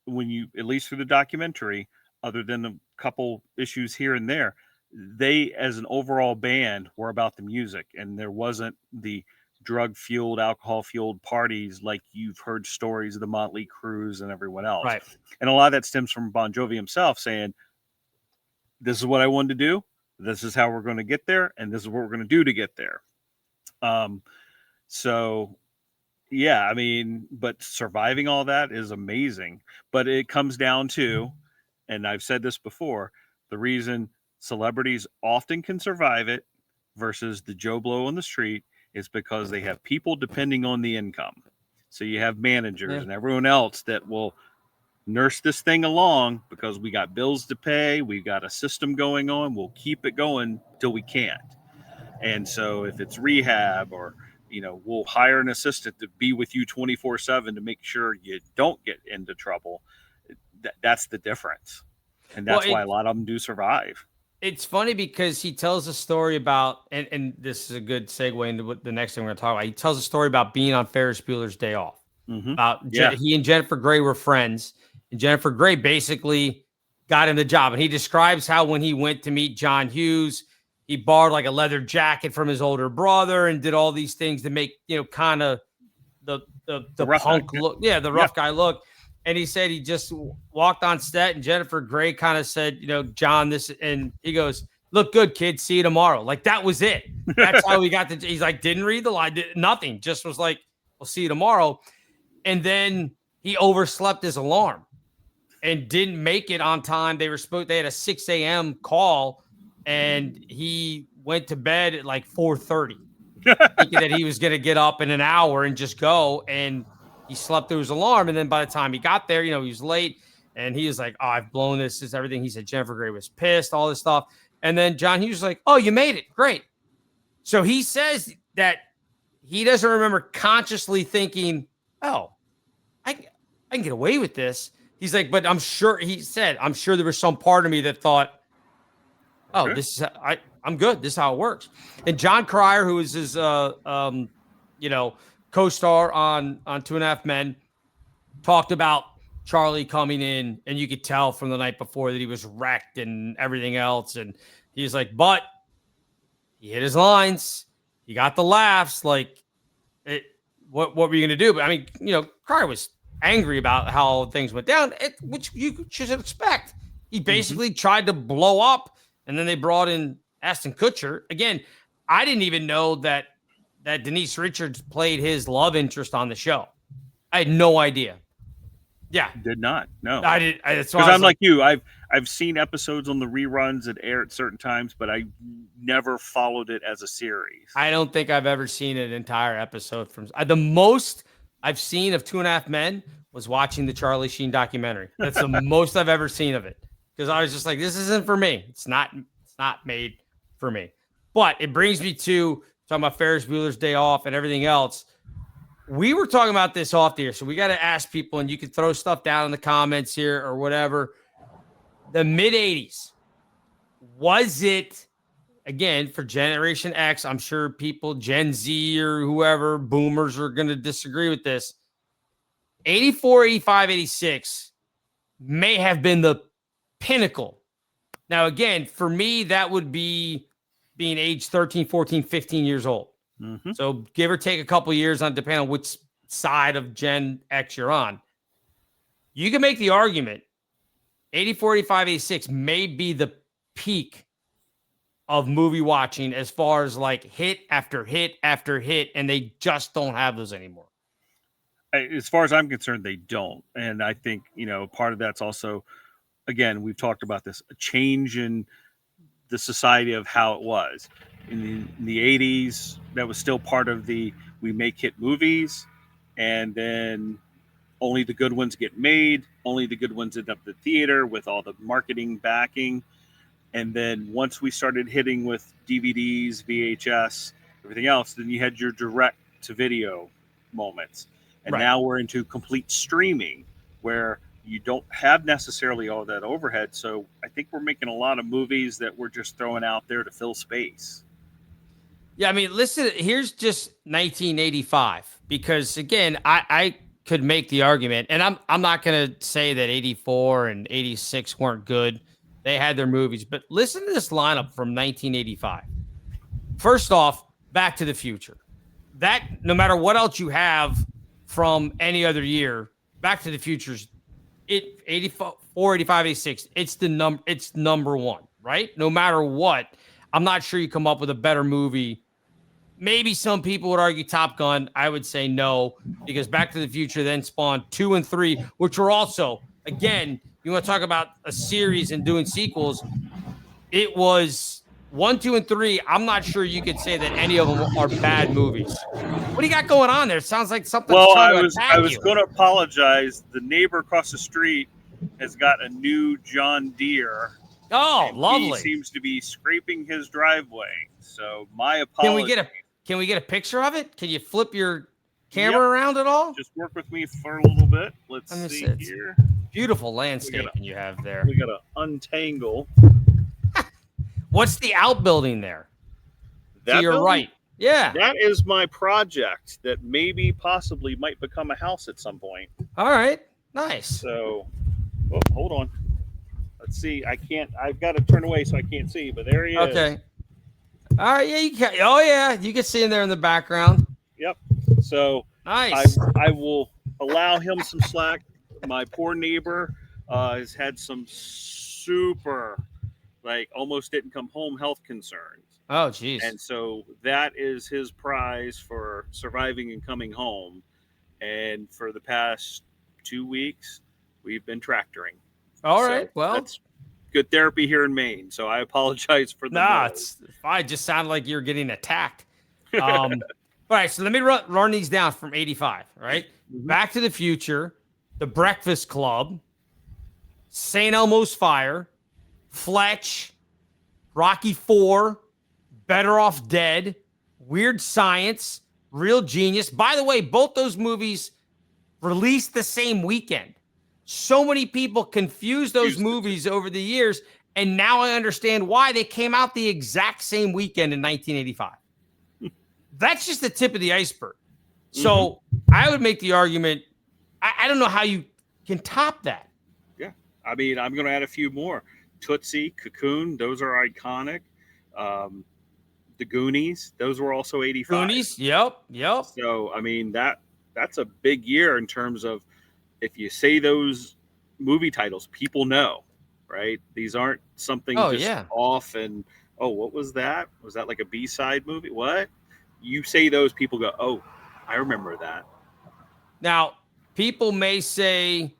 when you, at least through the documentary, other than a couple issues here and there, they as an overall band were about the music, and there wasn't the drug-fueled, alcohol-fueled parties like you've heard stories of the Motley Crues and everyone else. Right. And a lot of that stems from Bon Jovi himself saying, this is what I wanted to do, this is how we're going to get there, and this is what we're going to do to get there. So yeah, I mean, but surviving all that is amazing. But it comes down to, and I've said this before, the reason celebrities often can survive it versus the Joe Blow on the street is because they have people depending on the income. So you have managers and everyone else that will nurse this thing along because we got bills to pay, we've got a system going on, we'll keep it going till we can't. And so if it's rehab, or we'll hire an assistant to be with you 24/7 to make sure you don't get into trouble. That's the difference. And that's why a lot of them do survive. It's funny because he tells a story about, and this is a good segue into what the next thing we're going to talk about. He tells a story about being on Ferris Bueller's Day Off. About he and Jennifer Grey were friends, and Jennifer Grey basically got him the job. And he describes how when he went to meet John Hughes, he borrowed like a leather jacket from his older brother and did all these things to make, kind of the punk look. Yeah, the rough guy look. And he said he just walked on set, and Jennifer Grey kind of said, John, this, and he goes, look good, kid. See you tomorrow. Like, that was it. That's how he got he's like, didn't read the line, nothing. Just was like, we'll see you tomorrow. And then he overslept his alarm and didn't make it on time. They had a 6 a.m. call, and he went to bed at like 4:30, thinking that he was going to get up in an hour and just go. And he slept through his alarm. And then by the time he got there, he was late, and he was like, oh, I've blown this is everything. He said Jennifer Grey was pissed, all this stuff. And then John Hughes was like, oh, you made it. Great. So he says that he doesn't remember consciously thinking, oh, I can get away with this. He's like, but I'm sure there was some part of me that thought, oh, sure, this is I'm good. This is how it works. And John Cryer, who is his co-star on 2.5 Men, talked about Charlie coming in, and you could tell from the night before that he was wrecked and everything else. And he's like, but he hit his lines. He got the laughs. Like, what were you going to do? But I mean, Cryer was angry about how things went down, which you should expect. He basically tried to blow up, and then they brought in Ashton Kutcher. Again, I didn't even know that Denise Richards played his love interest on the show. I had no idea. Yeah. Did not. No. I did. Because I'm like you. I've seen episodes on the reruns that air at certain times, but I never followed it as a series. I don't think I've ever seen an entire episode from the most I've seen of 2.5 Men was watching the Charlie Sheen documentary. That's the most I've ever seen of it. Because I was just like, this isn't for me. It's not made for me. But it brings me to talking about Ferris Bueller's Day Off and everything else. We were talking about this off the air, so we got to ask people, and you can throw stuff down in the comments here or whatever. The mid-'80s, was it, again, for Generation X, I'm sure people, Gen Z or whoever, boomers are going to disagree with this. 84, 85, 86 may have been the pinnacle. Now, again, for me, that would be being age 13, 14, 15 years old. Mm-hmm. So give or take a couple years on depending on which side of Gen X you're on. You can make the argument 84, 85, 86 may be the peak of movie watching as far as like hit after hit after hit, and they just don't have those anymore. As far as I'm concerned, they don't. And I think, part of that's also, again, we've talked about this, a change in the society of how it was. In the 80s, that was still part of we make hit movies, and then only the good ones get made, only the good ones end up at the theater with all the marketing backing. And then once we started hitting with DVDs, VHS, everything else, then you had your direct to video moments. And now we're into complete streaming. where you don't have necessarily all that overhead. So I think we're making a lot of movies that we're just throwing out there to fill space. Yeah, I mean, listen, here's just 1985, because again, I could make the argument, and I'm not gonna say that 84 and 86 weren't good. They had their movies, but listen to this lineup from 1985. First off, Back to the Future. That, no matter what else you have from any other year, Back to the Future's 84, 85, 86. It's number one, right? No matter what. I'm not sure you come up with a better movie. Maybe some people would argue Top Gun. I would say no, because Back to the Future then spawned 2 and 3, which were also, again, you want to talk about a series and doing sequels. It was 1, 2, and 3. I'm not sure you could say that any of them are bad movies. What do you got going on there? It sounds like something's trying to attack you. I was going to apologize. The neighbor across the street has got a new John Deere. Oh, lovely. He seems to be scraping his driveway. So my apologies. Can we get a picture of it? Can you flip your camera around at all? Just work with me for a little bit. Let's see here. Beautiful landscaping you have there. We got to untangle. What's the outbuilding there? That to your building? right. Yeah. That is my project that maybe possibly might become a house at some point. All right. Nice. So, hold on. Let's see. I've got to turn away so I can't see, but there he is. Okay. All right. Yeah, you can. Oh, yeah. You can see him there in the background. Yep. So nice. I will allow him some slack. My poor neighbor has had some super, almost didn't come home health concerns. Oh, geez. And so that is his prize for surviving and coming home. And for the past 2 weeks, we've been tractoring. All right. Well, that's good therapy here in Maine. So I apologize for the it's fine. It just sounded like you're getting attacked. All right. So let me run these down from 85. Right. Mm-hmm. Back to the Future, The Breakfast Club, St. Elmo's Fire, Fletch, Rocky IV, Better Off Dead, Weird Science, Real Genius. By the way, both those movies released the same weekend. So many people confuse those movies over the years, and now I understand why. They came out the exact same weekend in 1985. That's just the tip of the iceberg. So I would make the argument, I don't know how you can top that. Yeah. I mean, I'm going to add a few more. Tootsie, Cocoon, those are iconic. The Goonies, those were also 85. Goonies, yep. So, I mean, that's a big year in terms of, if you say those movie titles, people know, right? These aren't something off and, what was that? Was that like a B-side movie? What? You say those, people go, oh, I remember that. Now, people may say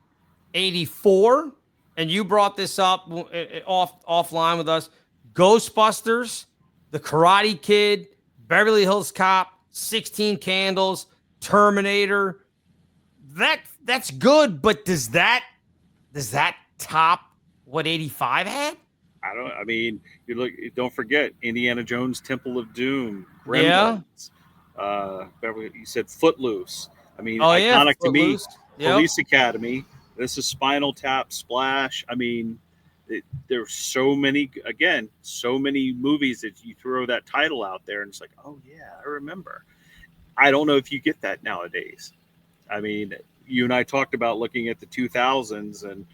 84, and you brought this up offline with us, Ghostbusters, The Karate Kid, Beverly Hills Cop, 16 Candles, Terminator. That's good, but does that top what 85 had? I mean, don't forget Indiana Jones, Temple of Doom, Gremlins. Beverly, you said Footloose. I mean, iconic to me. Yep. Police Academy. This is Spinal Tap, Splash. I mean, there's so many movies that you throw that title out there and it's like, oh yeah, I remember. I don't know if you get that nowadays. I mean, you and I talked about looking at the 2000s, and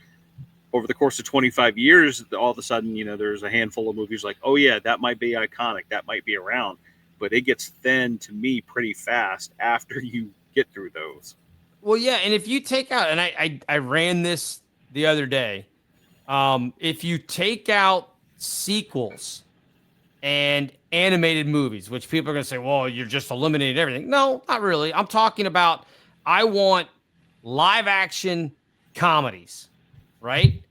over the course of 25 years, all of a sudden, there's a handful of movies like, oh yeah, that might be iconic, that might be around, but it gets thin to me pretty fast after you get through those. Well, yeah, and if you take out, and I ran this the other day, if you take out sequels and animated movies, which people are going to say, well, you're just eliminating everything. No, not really. I'm talking about, I want live action comedies, right?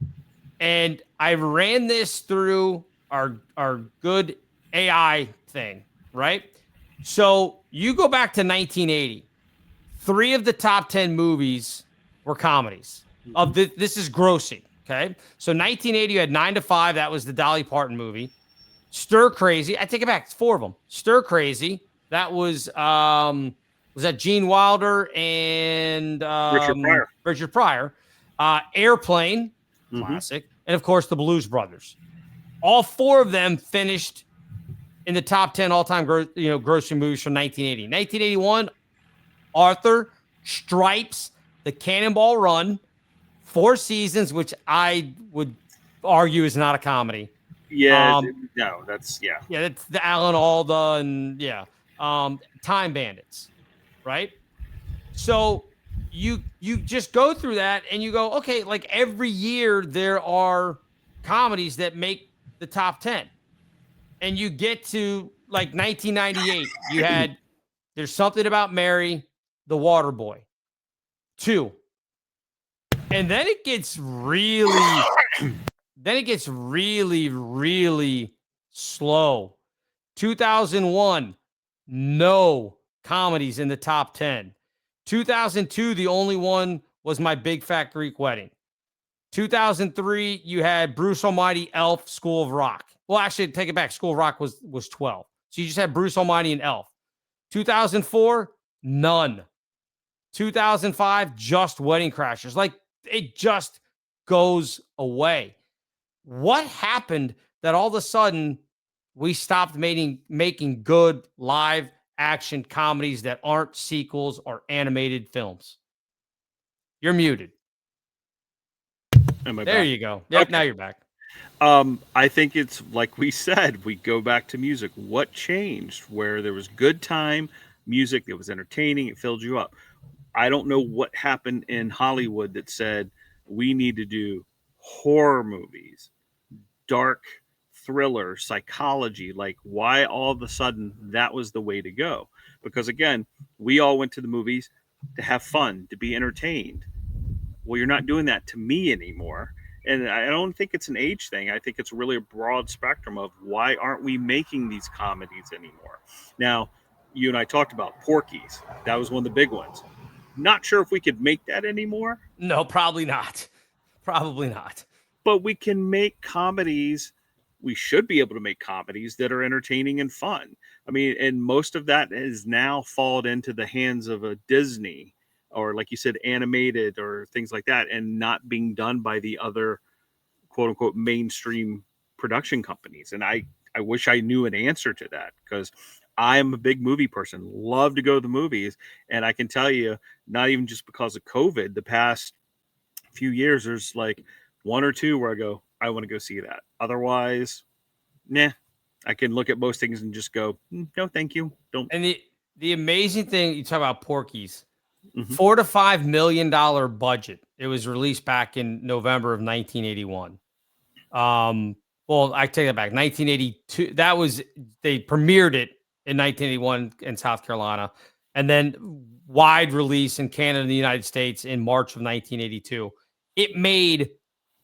And I ran this through our good AI thing, right? So you go back to 1980, 3 of the top 10 movies were comedies. This is grossing, okay? So 1980, you had 9 to 5. That was the Dolly Parton movie. Stir Crazy. I take it back. It's 4 of them. Stir Crazy. That was that Gene Wilder and Richard Pryor. Richard Pryor. Airplane, classic, and of course the Blues Brothers. All four of them finished in the top 10 all-time grossing movies from 1980. 1981, Arthur, Stripes, The Cannonball Run, Four Seasons, which I would argue is not a comedy. Yeah, no, that's Yeah, that's the Alan Alda and Time Bandits, right? So you just go through that and you go, okay, like every year there are comedies that make the top 10. And you get to like 1998, you had There's Something About Mary, The Water Boy, 2. And then it gets really really slow. 2001, no comedies in the top 10. 2002, the only one was My Big Fat Greek Wedding. 2003, you had Bruce Almighty, Elf, School of Rock. Well, actually, take it back. School of Rock was 12. So you just had Bruce Almighty and Elf. 2004, none. 2005, just Wedding Crashers. Like, it just goes away. What happened that all of a sudden we stopped making good live action comedies that aren't sequels or animated films? You're muted. Am I there back? You go. Yep, Okay. Now you're back. I think it's like we said, we go back to music. What changed? Where there was good time, music that was entertaining, it filled you up. I don't know what happened in Hollywood that said we need to do horror movies, dark thriller, psychology. Like, why all of a sudden that was the way to go? Because again, we all went to the movies to have fun, to be entertained. Well, you're not doing that to me anymore. And I don't think it's an age thing. I think it's really a broad spectrum of why aren't we making these comedies anymore? Now, you and I talked about Porky's. That was one of the big ones. Not sure if we could make that anymore. No, probably not. Probably not. But we can make comedies. We should be able to make comedies that are entertaining and fun. I mean, and most of that has now fallen into the hands of a Disney or, like you said, animated or things like that, and not being done by the other quote unquote mainstream production companies. And I wish I knew an answer to that, because I am a big movie person, love to go to the movies. And I can tell you, not even just because of COVID, the past few years, there's like one or two where I go, I want to go see that. Otherwise, nah, I can look at most things and just go, no, thank you. Don't. And the amazing thing, you talk about Porky's, $4 to $5 million budget. It was released back in November of 1981. Well, I take that back. 1982. They premiered it in 1981 in South Carolina, and then wide release in Canada and the United States in March of 1982. It made,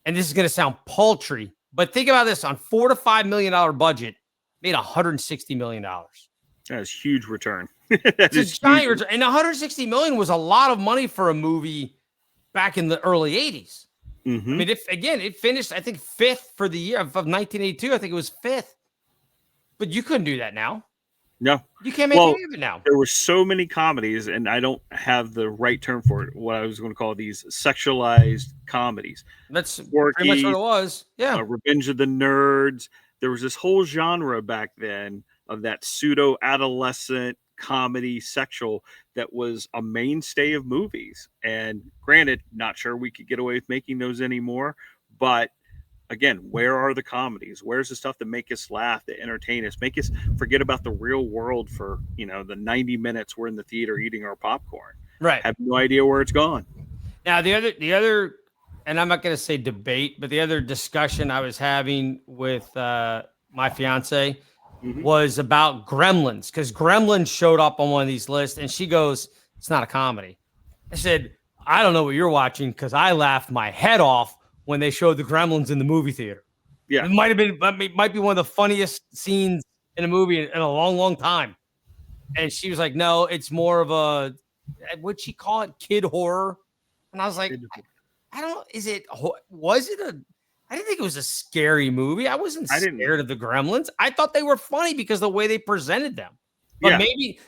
and this is going to sound paltry, but think about this: on $4 to $5 million budget, made $160 million. That's a huge return. It's a giant return. And $160 million was a lot of money for a movie back in the early 80s. I mean, it finished, I think, 5th for the year of 1982. I think it was 5th. But you couldn't do that now. No. You can't make any of it now. There were so many comedies, and I don't have the right term for it, what I was going to call these sexualized comedies. That's pretty much what it was. Yeah. Revenge of the Nerds. There was this whole genre back then of that pseudo-adolescent comedy sexual that was a mainstay of movies. And granted, not sure we could get away with making those anymore, but again, where are the comedies? Where's the stuff that make us laugh, that entertain us, make us forget about the real world for, the 90 minutes we're in the theater eating our popcorn? Right. Have no idea where it's gone. Now, the other, and I'm not going to say debate, but the other discussion I was having with my fiance was about Gremlins, because Gremlins showed up on one of these lists, and she goes, "It's not a comedy." I said, "I don't know what you're watching, because I laughed my head off when they showed the Gremlins in the movie theater." Yeah, it might be one of the funniest scenes in a movie in a long, long time. And she was like, "No, it's more of a, what'd she call it? Kid horror." And I was like, I didn't think it was a scary movie. I wasn't scared of the Gremlins. I thought they were funny because of the way they presented them. But maybe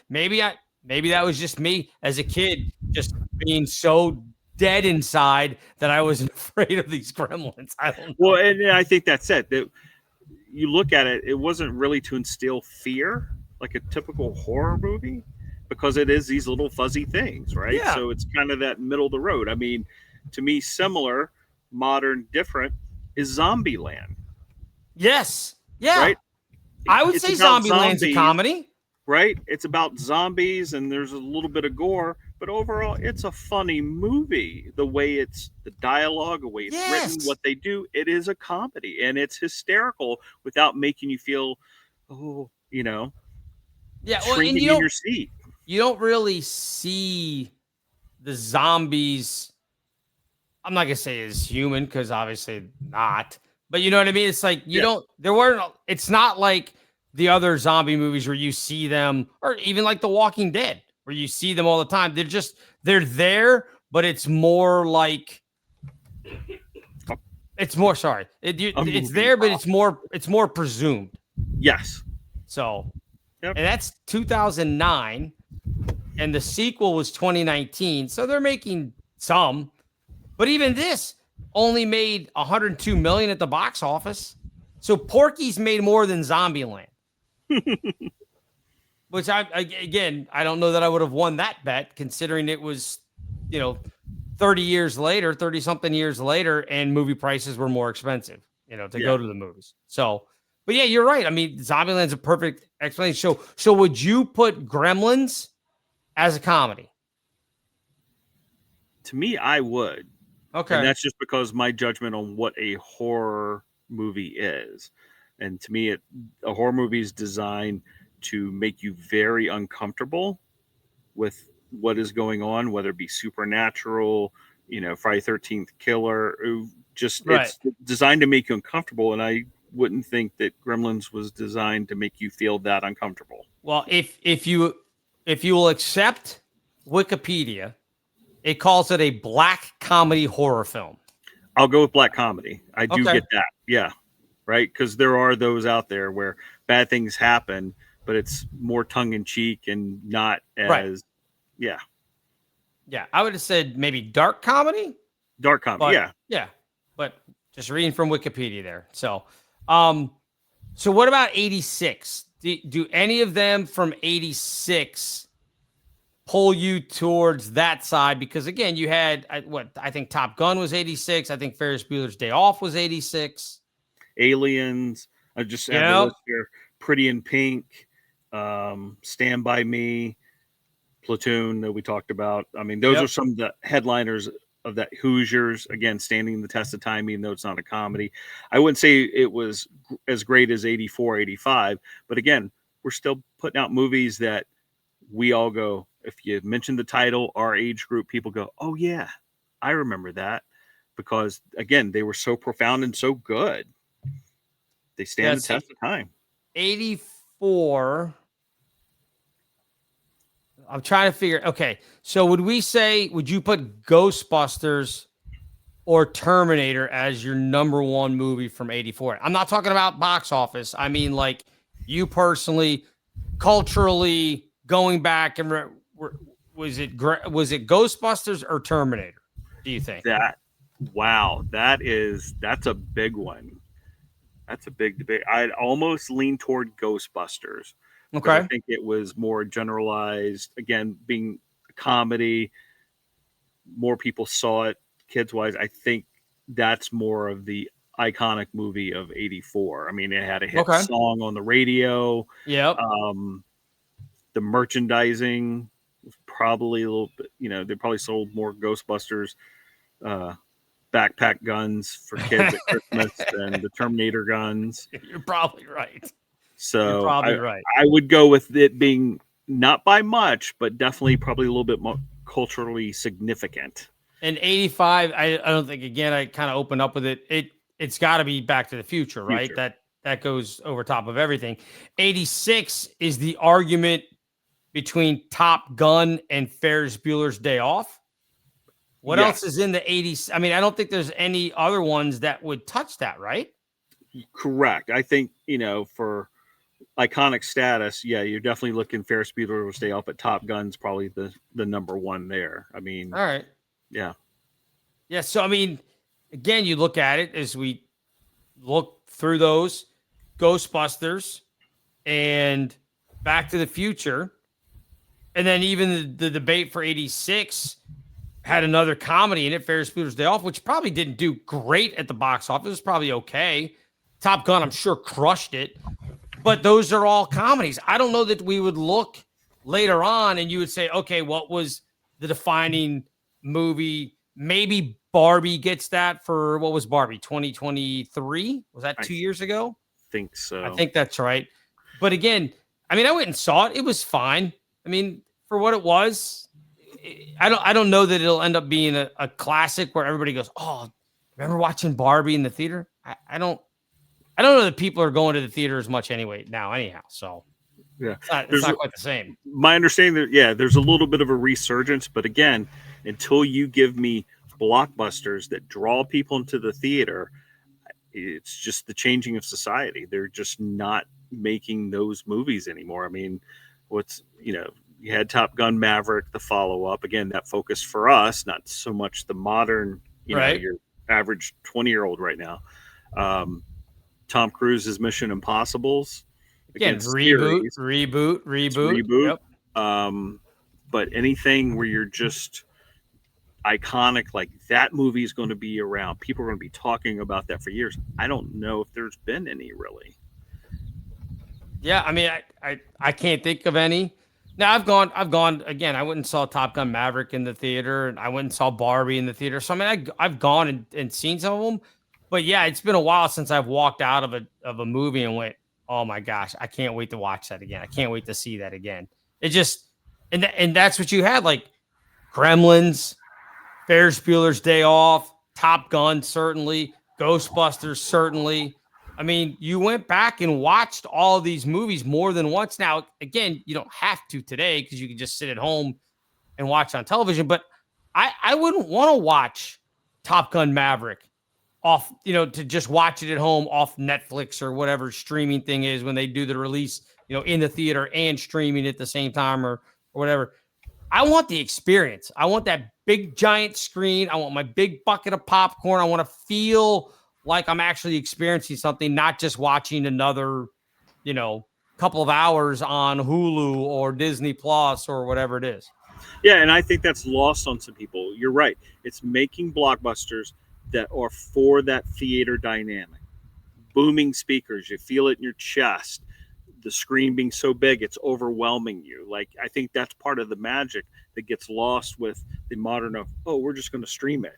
that was just me as a kid, just being so dead inside that I wasn't afraid of these gremlins. I don't know. Well, and I think that's it. That you look at it, it wasn't really to instill fear like a typical horror movie, because it is these little fuzzy things, right? Yeah. So it's kind of that middle of the road. I mean, to me, similar, modern, different is Zombieland. Yes. Yeah. Right? I would It's say about Zombieland's a zombies. comedy. Right? It's about zombies and there's a little bit of gore, but overall, it's a funny movie. The way it's the dialogue, the way it's written, what they do, it is a comedy and it's hysterical without making you feel, Yeah, well, shrinking and in your seat. You don't really see the zombies. I'm not gonna say as human because obviously not, but you know what I mean. It's like you don't. There weren't. It's not like the other zombie movies where you see them, or even like The Walking Dead, where you see them all the time. They're there, but it's more like it's more. Sorry, it's there, but it's more presumed. Yes. So, and that's 2009, and the sequel was 2019. So they're making some, but even this only made 102 million at the box office. So Porky's made more than Zombieland. Which I don't know that I would have won that bet considering it was, 30 something years later and movie prices were more expensive, to go to the movies. So, but yeah, you're right. I mean, Zombieland's a perfect explanation. So would you put Gremlins as a comedy? To me, I would. Okay. And that's just because my judgment on what a horror movie is. And to me, a horror movie is designed to make you very uncomfortable with what is going on, whether it be supernatural, Friday 13th Killer. It's designed to make you uncomfortable. And I wouldn't think that Gremlins was designed to make you feel that uncomfortable. Well, if you will accept Wikipedia, it calls it a black comedy horror film. I'll go with black comedy. I do get that. Yeah. Right. Because there are those out there where bad things happen, but it's more tongue in cheek and not as, Yeah. I would have said maybe dark comedy. Dark comedy. Yeah. But just reading from Wikipedia there. So what about 86? Do any of them from 86 pull you towards that side? Because again, you had I think Top Gun was 86. I think Ferris Bueller's Day Off was 86. Aliens. I just have the list here. Pretty in Pink, Stand By Me, Platoon that we talked about. I mean, those are some of the headliners of that. Hoosiers, again, standing the test of time, even though it's not a comedy. I wouldn't say it was as great as 84, 85, but again, we're still putting out movies that we all go, if you mention the title, our age group, people go, oh yeah, I remember that, because again, they were so profound and so good. They stand the test of time. 84. I'm trying to figure. Okay, so would you put Ghostbusters or Terminator as your number one movie from 84? I'm not talking about box office. I mean, like you personally, culturally, going back and was it Ghostbusters or Terminator? Do you think that's a big one. That's a big debate. I'd almost lean toward Ghostbusters. Okay. I think it was more generalized. Again, being a comedy, more people saw it kids-wise. I think that's more of the iconic movie of 84. I mean, it had a hit song on the radio. Yep. The merchandising was probably a little bit, they probably sold more Ghostbusters backpack guns for kids at Christmas than the Terminator guns. You're probably right. So you're probably right. I would go with it being not by much, but definitely probably a little bit more culturally significant. And 85, I don't think, again, I kind of opened up with it. It's got to be Back to the Future, right? That goes over top of everything. 86 is the argument between Top Gun and Ferris Bueller's Day Off. What else is in the 80s? I mean, I don't think there's any other ones that would touch that, right? Correct. I think, for iconic status, you're definitely looking Ferris Bueller's Day Off, but Top Gun's probably the number one there. I mean, all right. Yeah. Yeah. So, I mean, again, you look at it as we look through those Ghostbusters and Back to the Future. And then even the debate for 86 had another comedy in it, Ferris Bueller's Day Off, which probably didn't do great at the box office. It was probably okay. Top Gun, I'm sure, crushed it. But those are all comedies. I don't know that we would look later on and you would say, okay, what was the defining movie? Maybe Barbie gets that for, what was Barbie, 2023? Was that 2 years ago? Think so. I think that's right. But again, I mean, I went and saw it. It was fine. I mean, for what it was, I don't know that it'll end up being a classic where everybody goes, oh, remember watching Barbie in the theater? I don't know that people are going to the theater as much anyhow. So yeah, it's not quite the same. My understanding that, there's a little bit of a resurgence, but again, until you give me blockbusters that draw people into the theater, it's just the changing of society. They're just not making those movies anymore. I mean, you had Top Gun Maverick, the follow-up. Again, that focus for us, not so much the modern, your average 20-year-old right now. Tom Cruise's Mission Impossibles. Again, reboot. Yep. But anything where you're just iconic, like that movie is going to be around. People are going to be talking about that for years. I don't know if there's been any really. Yeah, I mean, I can't think of any. Now I've gone again. I went and saw Top Gun Maverick in the theater, and I went and saw Barbie in the theater. So I mean, I've gone and seen some of them, but yeah, it's been a while since I've walked out of a movie and went, oh my gosh, I can't wait to watch that again. I can't wait to see that again. It just and that's what you had, like Gremlins, Ferris Bueller's Day Off, Top Gun, certainly, Ghostbusters, certainly. I mean, you went back and watched all of these movies more than once. Now, again, you don't have to today because you can just sit at home and watch on television. But I wouldn't want to watch Top Gun Maverick off, to just watch it at home off Netflix or whatever streaming thing is when they do the release, in the theater and streaming at the same time or whatever. I want the experience. I want that big giant screen. I want my big bucket of popcorn. I want to feel like I'm actually experiencing something, not just watching another, couple of hours on Hulu or Disney Plus or whatever it is. Yeah, and I think that's lost on some people. You're right. It's making blockbusters that are for that theater dynamic. Booming speakers, you feel it in your chest. The screen being so big, it's overwhelming you. Like, I think that's part of the magic that gets lost with the modern of, oh, we're just going to stream it.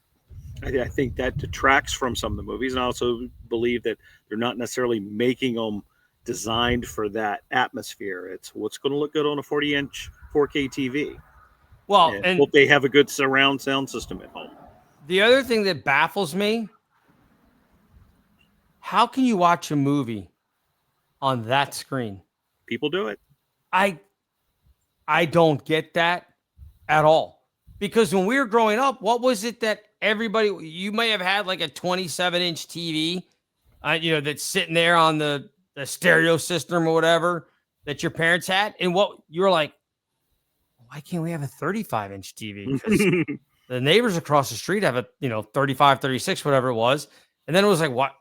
I think that detracts from some of the movies. And I also believe that they're not necessarily making them designed for that atmosphere. It's what's going to look good on a 40-inch 4K TV. Well, and hope they have a good surround sound system at home. The other thing that baffles me, how can you watch a movie on that screen? People do it. I don't get that at all. Because when we were growing up, what was it that you may have had like a 27-inch TV, that's sitting there on the stereo system or whatever that your parents had. And what you were like, why can't we have a 35-inch TV? Because the neighbors across the street have a, 35, 36, whatever it was. And then it was like, what?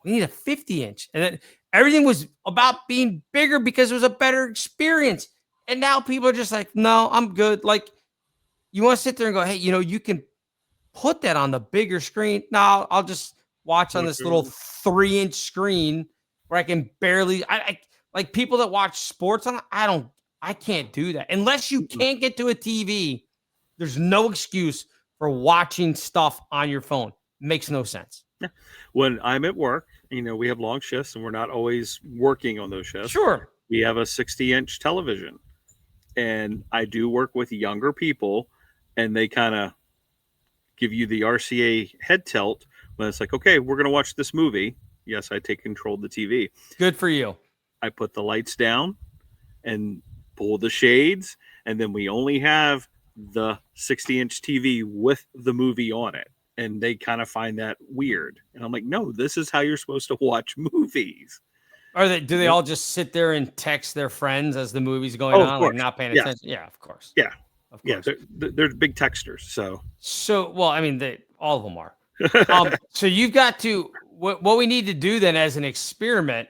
We need a 50-inch. And then everything was about being bigger because it was a better experience. And now people are just like, no, I'm good. Like, you want to sit there and go, hey, you can put that on the bigger screen. No, I'll just watch on this little 3-inch screen where I can barely. I like people that watch sports on. I can't do that unless you can't get to a TV. There's no excuse for watching stuff on your phone. Makes no sense. When I'm at work, we have long shifts and we're not always working on those shifts. Sure. We have a 60-inch television, and I do work with younger people, and they kind of give you the RCA head tilt when it's like, okay, we're going to watch this movie. Yes, I take control of the TV. Good for you. I put the lights down and pull the shades, and then we only have the 60-inch TV with the movie on it. And they kind of find that weird. And I'm like, no, this is how you're supposed to watch movies. Do they all just sit there and text their friends as the movie's going on, like not paying attention? Yeah, of course. Yeah. Of course. Yeah, they're big texters. So well, I mean, All of them are. So you've got to what we need to do then as an experiment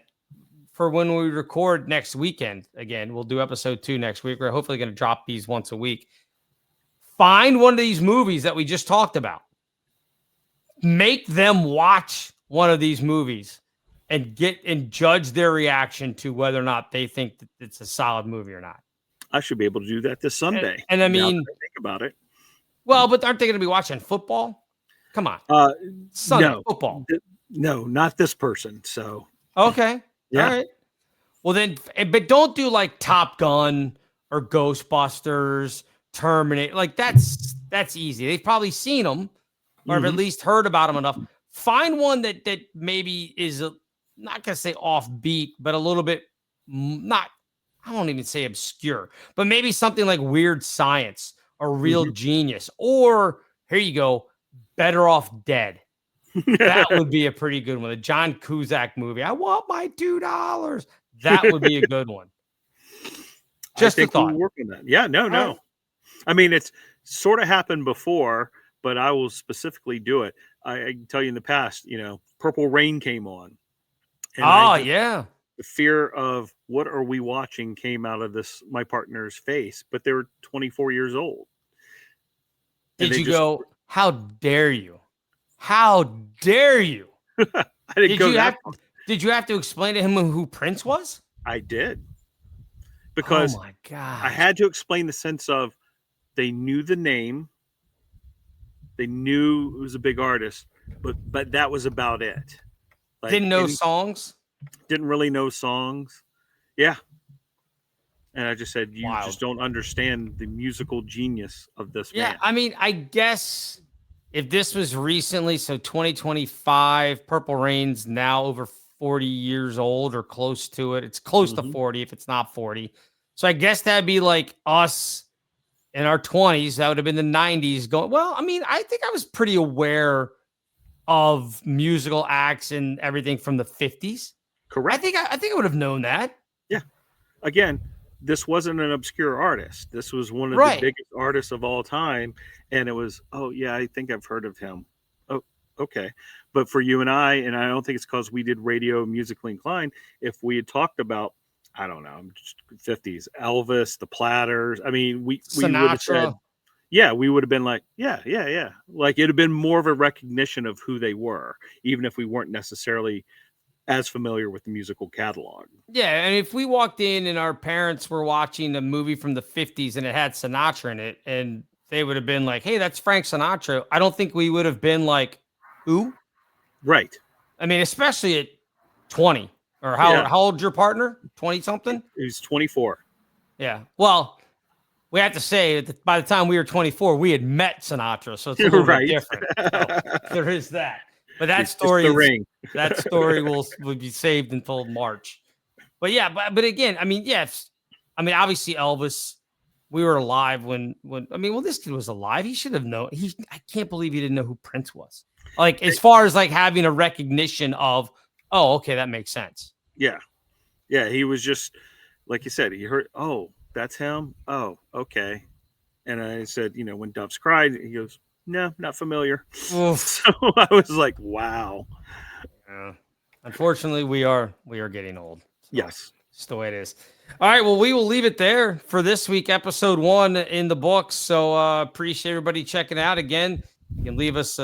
for when we record next weekend. Again, we'll do episode 2 next week. We're hopefully going to drop these once a week. Find one of these movies that we just talked about. Make them watch one of these movies and judge their reaction to whether or not they think that it's a solid movie or not. I should be able to do that this Sunday. And I mean, think about it. Well, but aren't they going to be watching football? Come on. Sunday football. No, not this person. So okay. Yeah. All right. Well then, but don't do like Top Gun or Ghostbusters, Terminator. Like that's easy. They've probably seen them or have at least heard about them enough. Find one that maybe is not going to say offbeat, but a little bit not, I won't even say obscure, but maybe something like Weird Science or Real Genius, or here you go, Better Off Dead. That would be a pretty good one. The John Cusack movie. I want my $2. That would be a good one. Just a thought. We'll work on that. Yeah, no. I mean, it's sort of happened before, but I will specifically do it. I can tell you in the past, Purple Rain came on. And yeah. The fear of what are we watching came out of my partner's face, but they were 24 years old. Did you go, how dare you? How dare you? I didn't go that far. Did you have to explain to him who Prince was? I did. Because oh my God. I had to explain the sense of they knew the name. They knew it was a big artist, but that was about it. Like, didn't know songs? Didn't really know songs. Yeah. And I just said, you just don't understand the musical genius of this man. Yeah, I mean, I guess if this was recently, so 2025, Purple Rain's now over 40 years old or close to it. It's close to 40 if it's not 40. So I guess that'd be like us in our 20s. That would have been the 90s going. Well, I mean, I think I was pretty aware of musical acts and everything from the 50s. Correct. I think I would have known that. Yeah. Again, this wasn't an obscure artist. This was one of the biggest artists of all time. And it was, oh, yeah, I think I've heard of him. Oh, okay. But for you and I don't think it's because we did radio musically inclined. If we had talked about, I don't know, 50s, Elvis, the Platters. I mean, we would have said, yeah, we would have been like, yeah. Like it'd have been more of a recognition of who they were, even if we weren't necessarily as familiar with the musical catalog. Yeah, and if we walked in and our parents were watching a movie from the 50s and it had Sinatra in it, and they would have been like, hey, that's Frank Sinatra, I don't think we would have been like, who? Right. I mean, especially at 20. Or how old's your partner? 20-something? He's 24. Yeah. Well, we have to say that by the time we were 24, we had met Sinatra, so it's a little bit different. So there is that. But that story will be saved until March. But yeah, but again, I mean, yes. I mean, obviously Elvis, we were alive when this kid was alive. He should have known. I can't believe he didn't know who Prince was. Like as far as like having a recognition of, oh, okay, that makes sense. Yeah. Yeah, he was just like you said, he heard, oh, that's him. Oh, okay. And I said, when Doves Cried, he goes, no, not familiar. Oof. So I was like, wow. Yeah. Unfortunately, we are getting old. So yes. It's the way it is. All right. Well, we will leave it there for this week, episode 1 in the books. So appreciate everybody checking out again. You can leave us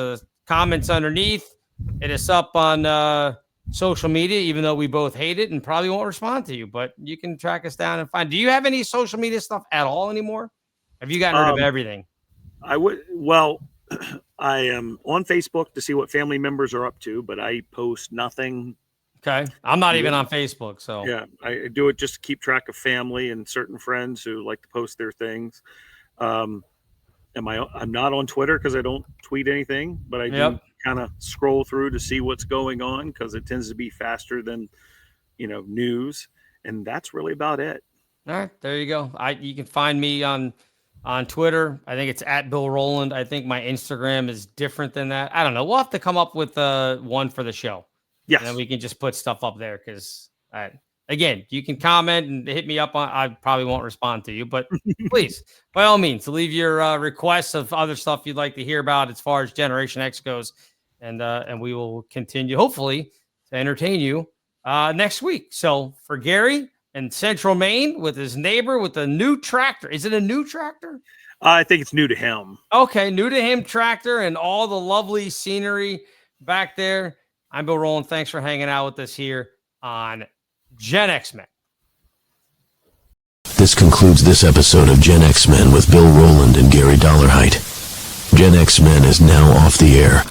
comments underneath. Hit us up on social media, even though we both hate it and probably won't respond to you, but you can track us down and find. Do you have any social media stuff at all anymore? Have you gotten rid of everything? I am on Facebook to see what family members are up to, but I post nothing. Okay. I'm not even on Facebook. So yeah, I do it just to keep track of family and certain friends who like to post their things. I'm not on Twitter because I don't tweet anything, but I do kind of scroll through to see what's going on because it tends to be faster than, news. And that's really about it. All right. There you go. You can find me on Twitter. I think it's at Bill Rowland. I think my Instagram is different than that. I don't know. We'll have to come up with one for the show. Yes. And then we can just put stuff up there because again, you can comment and hit me up on. I probably won't respond to you, but please, by all means, leave your requests of other stuff you'd like to hear about as far as Generation X goes, and we will continue, hopefully, to entertain you next week. So for Gary in Central Maine with his neighbor with a new tractor, is it a new tractor? I think it's new to him. Okay, new to him tractor and all the lovely scenery back there. I'm Bill Rowland. Thanks for hanging out with us here on Gen X Men. This concludes this episode of Gen X Men with Bill Rowland and Gary Dollarhite. Gen X Men is now off the air.